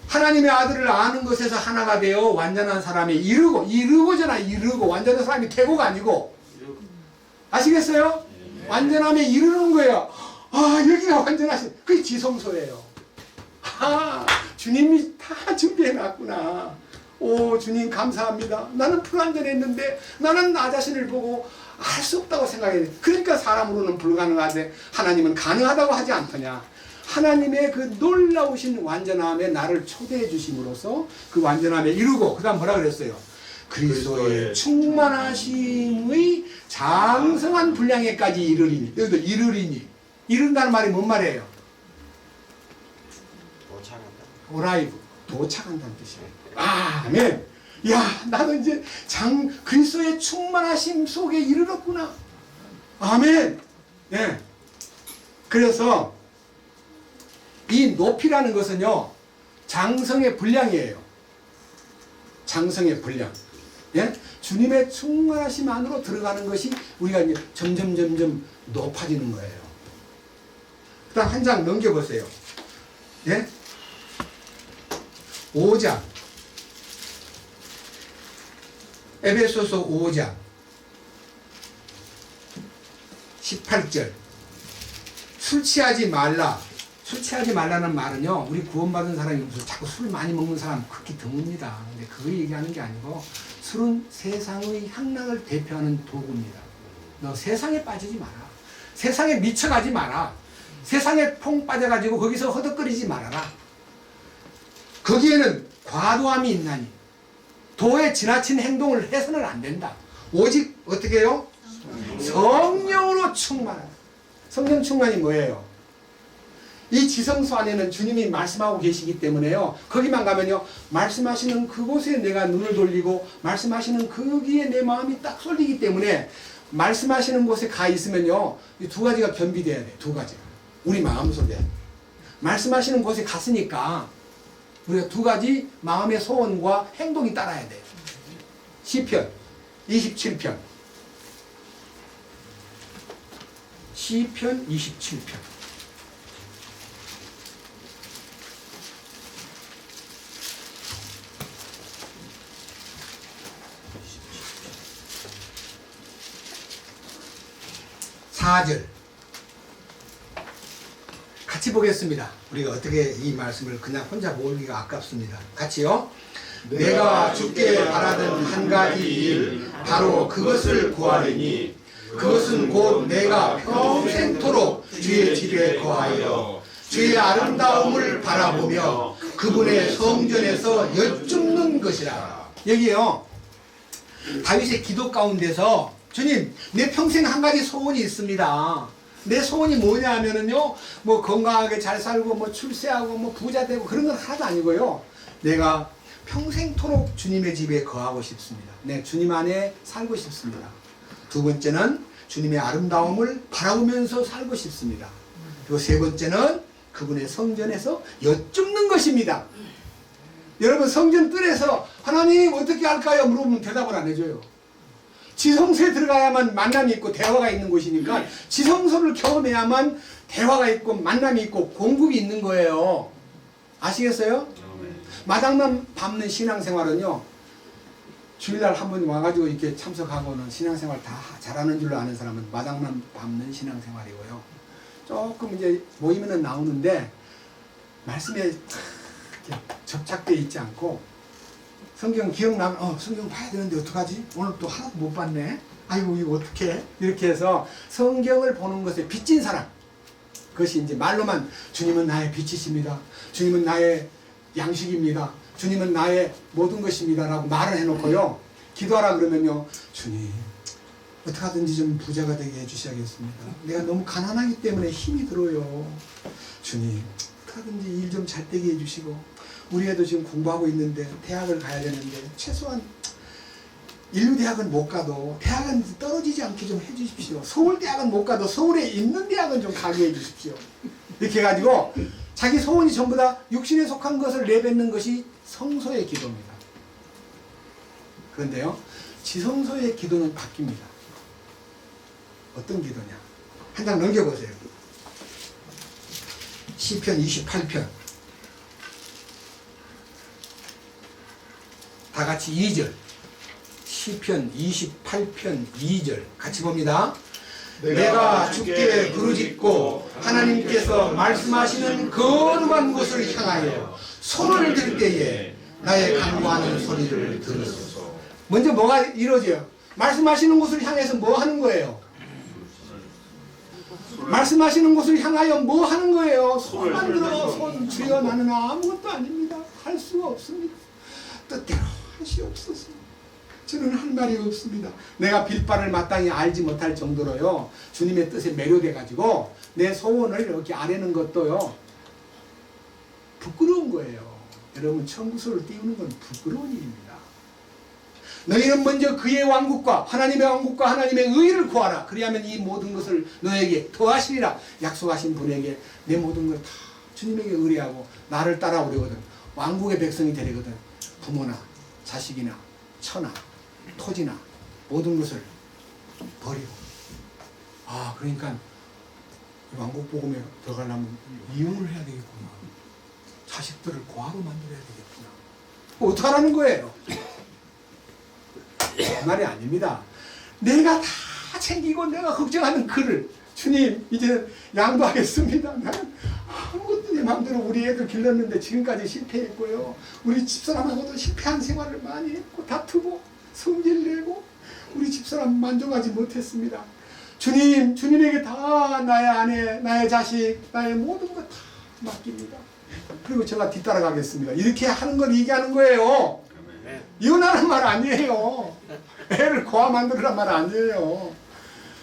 Speaker 1: 하나님의 아들을 아는 것에서 하나가 되어 완전한 사람이 이르고잖아. 이르고 완전한 사람이 되고가 아니고, 아시겠어요? 완전함에 이르는 거예요. 아, 여기가 완전하신, 그게 지성소예요. 아, 주님이 다 준비해 놨구나. 오, 주님 감사합니다. 나는 불완전했는데 나는 나 자신을 보고 할 수 없다고 생각해요. 그러니까 사람으로는 불가능한데 하나님은 가능하다고 하지 않더냐. 하나님의 그 놀라우신 완전함에 나를 초대해 주심으로써 그 완전함에 이루고, 그 다음 뭐라 그랬어요? 그리스도의 충만하심의 장성한 분량에까지 이르리니. 여기도 이르리니. 이른다는 말이 뭔 말이에요?
Speaker 3: 도착한다.
Speaker 1: 오라이브. 도착한다는 뜻이에요. 아멘. 야, 나는 이제 그리스도의 충만하심 속에 이르렀구나. 아멘. 예. 그래서 이 높이라는 것은요, 장성의 분량이에요. 장성의 분량. 예? 주님의 충만하심 안으로 들어가는 것이 우리가 이제 점점 높아지는 거예요. 그 다음 한 장 넘겨보세요. 예? 5장. 에베소서 5장 18절. 술 취하지 말라. 술 취하지 말라는 말은요, 우리 구원받은 사람이 무슨 자꾸 술 많이 먹는 사람 극히 드뭅니다. 근데 그거 얘기하는 게 아니고, 술은 세상의 향락을 대표하는 도구입니다. 너 세상에 빠지지 마라. 세상에 미쳐가지 마라. 세상에 퐁 빠져가지고 거기서 허덕거리지 말아라. 거기에는 과도함이 있나니 도에 지나친 행동을 해서는 안 된다. 오직 어떻게 해요? 성령으로 충만하다. 성령 충만이 뭐예요? 이 지성소 안에는 주님이 말씀하고 계시기 때문에요, 거기만 가면요, 말씀하시는 그곳에 내가 눈을 돌리고 말씀하시는 거기에 내 마음이 딱 쏠리기 때문에, 말씀하시는 곳에 가 있으면요, 이 두 가지가 겸비돼야 돼. 두 가지가 우리 마음속에 말씀하시는 곳에 갔으니까 우리가 두 가지 마음의 소원과 행동이 따라야 돼요. 시편 27편. 시편 27편. (4절) 같이 보겠습니다. 우리가 어떻게 이 말씀을 그냥 혼자 모으기가 아깝습니다. 같이요. 내가 주께 바라던 한 가지 일, 바로 그것을 구하리니 그것은 곧 내가 평생토록 주의 집에 거하여 주의 아름다움을 바라보며 그분의 성전에서 여쭙는 것이라. 여기요, 다윗의 기도 가운데서 주님, 내 평생 한 가지 소원이 있습니다. 내 소원이 뭐냐 하면은요, 뭐 건강하게 잘 살고 뭐 출세하고 뭐 부자 되고 그런 건 하나도 아니고요, 내가 평생토록 주님의 집에 거하고 싶습니다. 네, 주님 안에 살고 싶습니다. 두 번째는 주님의 아름다움을 바라보면서 살고 싶습니다. 그리고 세 번째는 그분의 성전에서 여쭙는 것입니다. 여러분, 성전 뜰에서 하나님 어떻게 할까요? 물어보면 대답을 안 해줘요. 지성소에 들어가야만 만남이 있고 대화가 있는 곳이니까 지성소를 경험해야만 대화가 있고 만남이 있고 공급이 있는 거예요. 아시겠어요? 마당만 밟는 신앙생활은요,
Speaker 3: 주일날 한 번 와가지고 이렇게 참석하고는 신앙생활 다 잘하는 줄로 아는 사람은 마당만 밟는 신앙생활이고요. 조금 이제 모이면은 나오는데 말씀에 이렇게 접착돼 있지 않고 성경 기억나면 성경 봐야 되는데 어떡하지? 오늘 또 하나도 못 봤네. 아이고 이거 어떡해? 이렇게 해서 성경을 보는 것에 빚진 사람, 그것이 이제 말로만 주님은 나의 빛이십니다. 주님은 나의 양식입니다. 주님은 나의 모든 것입니다 라고 말을 해놓고요, 기도하라 그러면요, 주님 어떻게 하든지 좀 부자가 되게 해주셔야겠습니다. 내가 너무 가난하기 때문에 힘이 들어요. 주님 어떻게 하든지 일 좀 잘 되게 해주시고, 우리 애도 지금 공부하고 있는데 대학을 가야 되는데 최소한 인류대학은 못 가도 대학은 떨어지지 않게 좀 해주십시오. 서울대학은 못 가도 서울에 있는 대학은 좀 가게 해주십시오. 이렇게 해가지고 자기 소원이 전부 다 육신에 속한 것을 내뱉는 것이 성소의 기도입니다. 그런데요, 지성소의 기도는 바뀝니다. 어떤 기도냐? 한 장 넘겨보세요. 시편 28편. 다 같이 2절. 시편 28편 2절 같이 봅니다. 내가 주께 부르짖고 하나님께서 말씀하시는 거룩한 곳을 향하여 손을 들 때에 나의 간구하는 소리를 들으소서. 먼저 뭐가 이루어져요? 말씀하시는 곳을 향해서 뭐 하는 거예요? 말씀하시는 곳을 향하여 뭐 하는 거예요? 손만 들어. 손 주여 나는 아무것도 아닙니다. 할 수가 없습니다. 뜻대로 하시옵소서. 저는 할 말이 없습니다. 내가 빌바를 마땅히 알지 못할 정도로요, 주님의 뜻에 매료돼 가지고 내 소원을 이렇게 아뢰는 것도요 부끄러운 거예요. 여러분, 청구서를 띄우는 건 부끄러운 일입니다. 너희는 먼저 그의 왕국과 하나님의 왕국과 하나님의 의를 구하라. 그리하면 이 모든 것을 너에게 더하시리라. 약속하신 분에게 내 모든 걸 다 주님에게 의뢰하고 나를 따라오려거든 왕국의 백성이 되려거든 부모나 자식이나 처나 토지나 모든 것을 버리고, 그러니까 왕국 복음에 들어가려면 이혼을 해야 되겠구나. 자식들을 고아로 만들어야 되겠구나. 어떡하라는 거예요? 그 말이 아닙니다. 내가 다 챙기고 내가 걱정하는 그를 주님 이제는 양도하겠습니다. 나는 아무것도 내 마음대로 우리 애들 길렀는데 지금까지 실패했고요. 우리 집사람하고도 실패한 생활을 많이 했고 다투고 성질내고 우리 집사람 만족하지 못했습니다. 주님, 주님에게 다 나의 아내, 나의 자식, 나의 모든 것 다 맡깁니다. 그리고 제가 뒤따라가겠습니다. 이렇게 하는 걸 얘기하는 거예요. 이혼하는 말 아니에요. 애를 고아 만들으란 말 아니에요.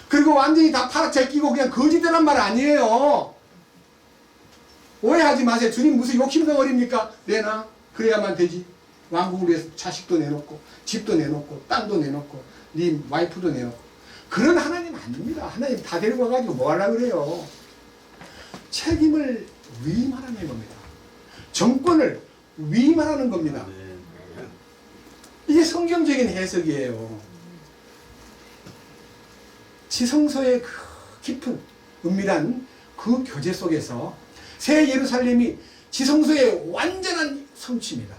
Speaker 3: 그리고 완전히 다 팔아제끼고 그냥 거지되란 말 아니에요. 오해하지 마세요. 주님 무슨 욕심 덩어리입니까? 내놔. 그래야만 되지. 왕국을 위해서 자식도 내놓고 집도 내놓고 땅도 내놓고 네 와이프도 내놓고. 그런 하나님 아닙니다. 하나님 다 데리고 와가지고 뭐 하려고 그래요. 책임을 위임하라는 겁니다. 정권을 위임하라는 겁니다. 이게 성경적인 해석이에요. 지성소의 그 깊은 은밀한 그 교제 속에서 새 예루살렘이 지성소의 완전한 성취입니다.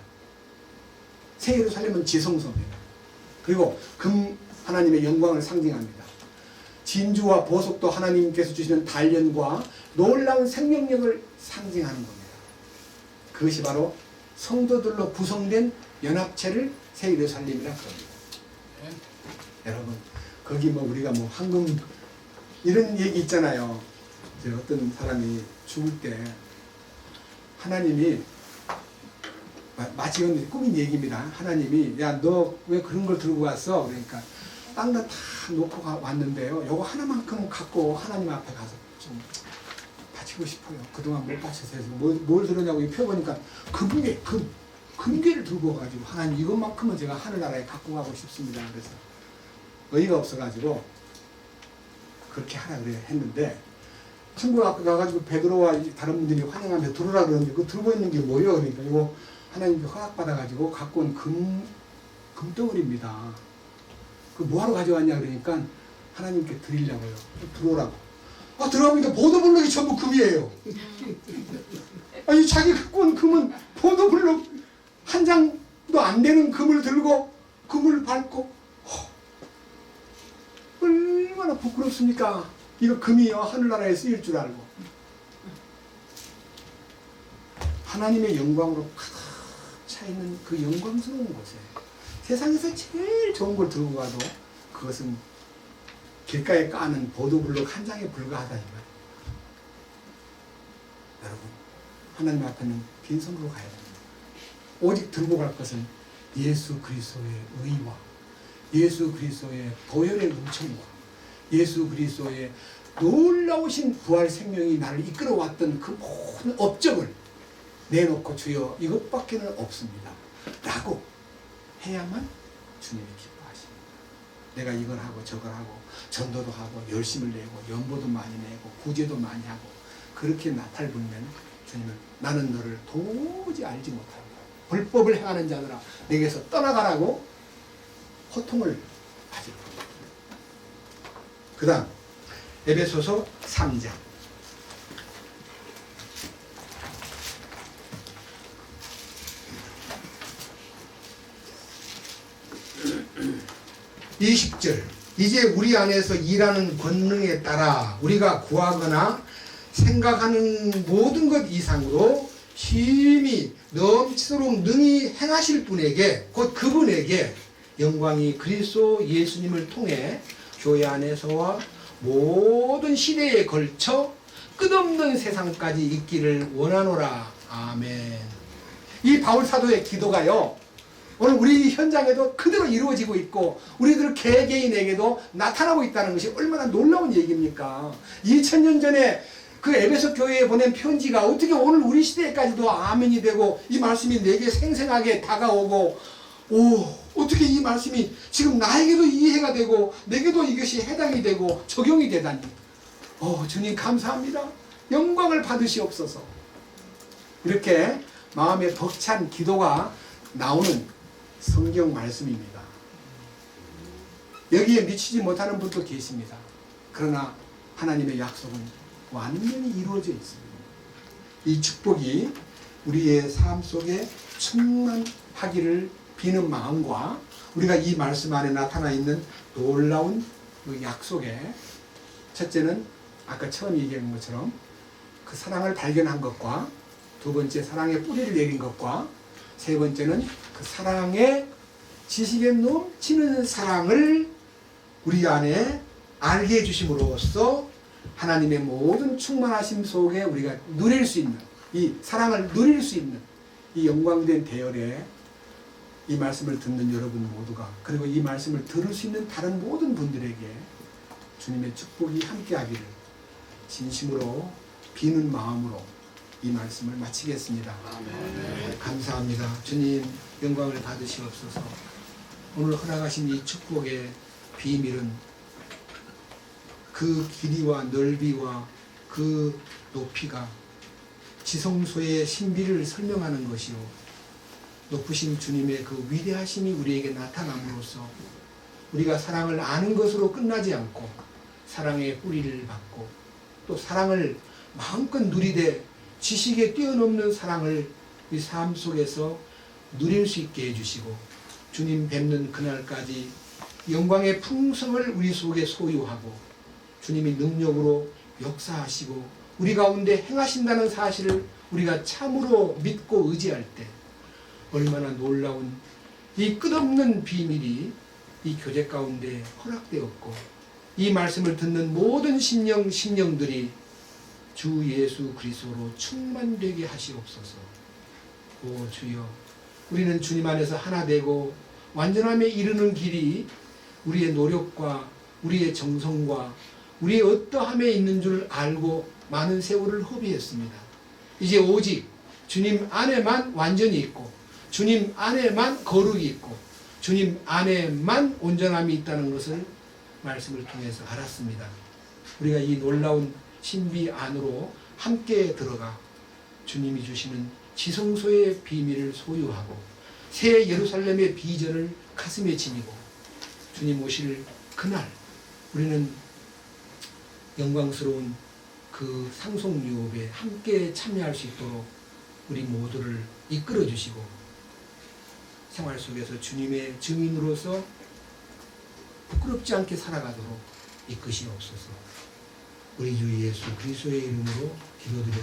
Speaker 3: 새 예루살렘은 지성소입니다. 그리고 금 하나님의 영광을 상징합니다. 진주와 보석도 하나님께서 주시는 단련과 놀라운 생명력을 상징하는 겁니다. 그것이 바로 성도들로 구성된 연합체를 새 예루살렘이라 그럽니다. 여러분, 거기 뭐 우리가 뭐 황금 이런 얘기 있잖아요. 이제 어떤 사람이 죽을 때 하나님이 마치 이건 꾸민 얘기입니다. 하나님이 야, 너 왜 그런 걸 들고 왔어? 그러니까 땅다 다 놓고 왔는데요. 요거 하나만큼은 갖고 하나님 앞에 가서 좀 바치고 싶어요. 그동안 못 바쳐서 해서 뭘 들었냐고 펴보니까 금괴를 들고 와가지고 하나님 이것만큼은 제가 하늘나라에 갖고 가고 싶습니다. 그래서 의의가 없어가지고 그렇게 하라 그래 했는데 친구가 가가지고 베드로와 다른 분들이 환영하며 들어오라 그러는데 그 들고 있는 게 뭐예요? 그러니까 이거 하나님께 허락받아가지고 갖고 온 금덩어리입니다. 그 뭐하러 가져왔냐 그러니까 하나님께 드리려고요. 들어오라고. 들어가보니까 보도블록이 전부 금이에요. 아니 자기 갖고 온 금은 보도블록 한 장도 안 되는 금을 들고 금을 어떻습니까? 이거 금이요 하늘나라에 쓰일 줄 알고 하나님의 영광으로 가득 차 있는 그 영광스러운 곳에 세상에서 제일 좋은 걸 들고 가도 그것은 길가에 까는 보도블록 한 장에 불과하다 이 말이에요. 여러분, 하나님 앞에는 빈손으로 가야 됩니다. 오직 들고 갈 것은 예수 그리스도의 의와 예수 그리스도의 보혈의 은총과 예수 그리스도의 놀라우신 부활 생명이 나를 이끌어왔던 그 모든 업적을 내놓고 주여 이것밖에는 없습니다 라고 해야만 주님이 기뻐하십니다. 내가 이걸 하고 저걸 하고 전도도 하고 열심을 내고 연보도 많이 내고 구제도 많이 하고 그렇게 나탈 부리면 주님은 나는 너를 도저히 알지 못한다. 불법을 행하는 자들아 내게서 떠나가라고 호통을 하실 겁니다. 그 다음 에베소서 3장 20절 이제 우리 안에서 일하는 권능에 따라 우리가 구하거나 생각하는 모든 것 이상으로 힘이 넘치도록 능히 행하실 분에게 곧 그분에게 영광이 그리스도 예수님을 통해 교회 안에서와 모든 시대에 걸쳐 끝없는 세상까지 있기를 원하노라. 아멘. 이 바울 사도의 기도가요 오늘 우리 현장에도 그대로 이루어지고 있고 우리들 개개인에게도 나타나고 있다는 것이 얼마나 놀라운 얘기입니까? 2000년 전에 그 에베소 교회에 보낸 편지가 어떻게 오늘 우리 시대까지도 아멘이 되고 이 말씀이 내게 생생하게 다가오고 어떻게 이 말씀이 지금 나에게도 이해가 되고 내게도 이것이 해당이 되고 적용이 되다니 주님 감사합니다. 영광을 받으시옵소서. 이렇게 마음에 벅찬 기도가 나오는 성경 말씀입니다. 여기에 미치지 못하는 분도 계십니다. 그러나 하나님의 약속은 완전히 이루어져 있습니다. 이 축복이 우리의 삶 속에 충만하기를 비는 마음과 우리가 이 말씀 안에 나타나 있는 놀라운 그 약속에 첫째는 아까 처음 얘기한 것처럼 그 사랑을 발견한 것과 두 번째 사랑의 뿌리를 내린 것과 세 번째는 그 사랑의 지식에 넘치는 사랑을 우리 안에 알게 해주심으로써 하나님의 모든 충만하심 속에 우리가 누릴 수 있는 이 사랑을 누릴 수 있는 이 영광된 대열에 이 말씀을 듣는 여러분 모두가 그리고 이 말씀을 들을 수 있는 다른 모든 분들에게 주님의 축복이 함께하기를 진심으로 비는 마음으로 이 말씀을 마치겠습니다. 아멘. 감사합니다. 주님 영광을 받으시옵소서. 오늘 허락하신 이 축복의 비밀은 그 길이와 넓이와 그 높이가 지성소의 신비를 설명하는 것이요 높으신 주님의 그 위대하심이 우리에게 나타남으로써 우리가 사랑을 아는 것으로 끝나지 않고 사랑의 뿌리를 받고 또 사랑을 마음껏 누리되 지식에 뛰어넘는 사랑을 우리 삶 속에서 누릴 수 있게 해주시고 주님 뵙는 그날까지 영광의 풍성을 우리 속에 소유하고 주님이 능력으로 역사하시고 우리 가운데 행하신다는 사실을 우리가 참으로 믿고 의지할 때 얼마나 놀라운 이 끝없는 비밀이 이 교제 가운데 허락되었고 이 말씀을 듣는 모든 심령들이 주 예수 그리스도로 충만되게 하시옵소서. 오 주여 우리는 주님 안에서 하나 되고 완전함에 이르는 길이 우리의 노력과 우리의 정성과 우리의 어떠함에 있는 줄 알고 많은 세월을 허비했습니다. 이제 오직 주님 안에만 완전히 있고 주님 안에만 거룩이 있고 주님 안에만 온전함이 있다는 것을 말씀을 통해서 알았습니다. 우리가 이 놀라운 신비 안으로 함께 들어가 주님이 주시는 지성소의 비밀을 소유하고 새 예루살렘의 비전을 가슴에 지니고 주님 오실 그날 우리는 영광스러운 그 상속유업에 함께 참여할 수 있도록 우리 모두를 이끌어 주시고 생활 속에서 주님의 증인으로서 부끄럽지 않게 살아가도록
Speaker 4: 이끄시옵소서. 우리 주 예수 그리스도의 이름으로 기도드립니다.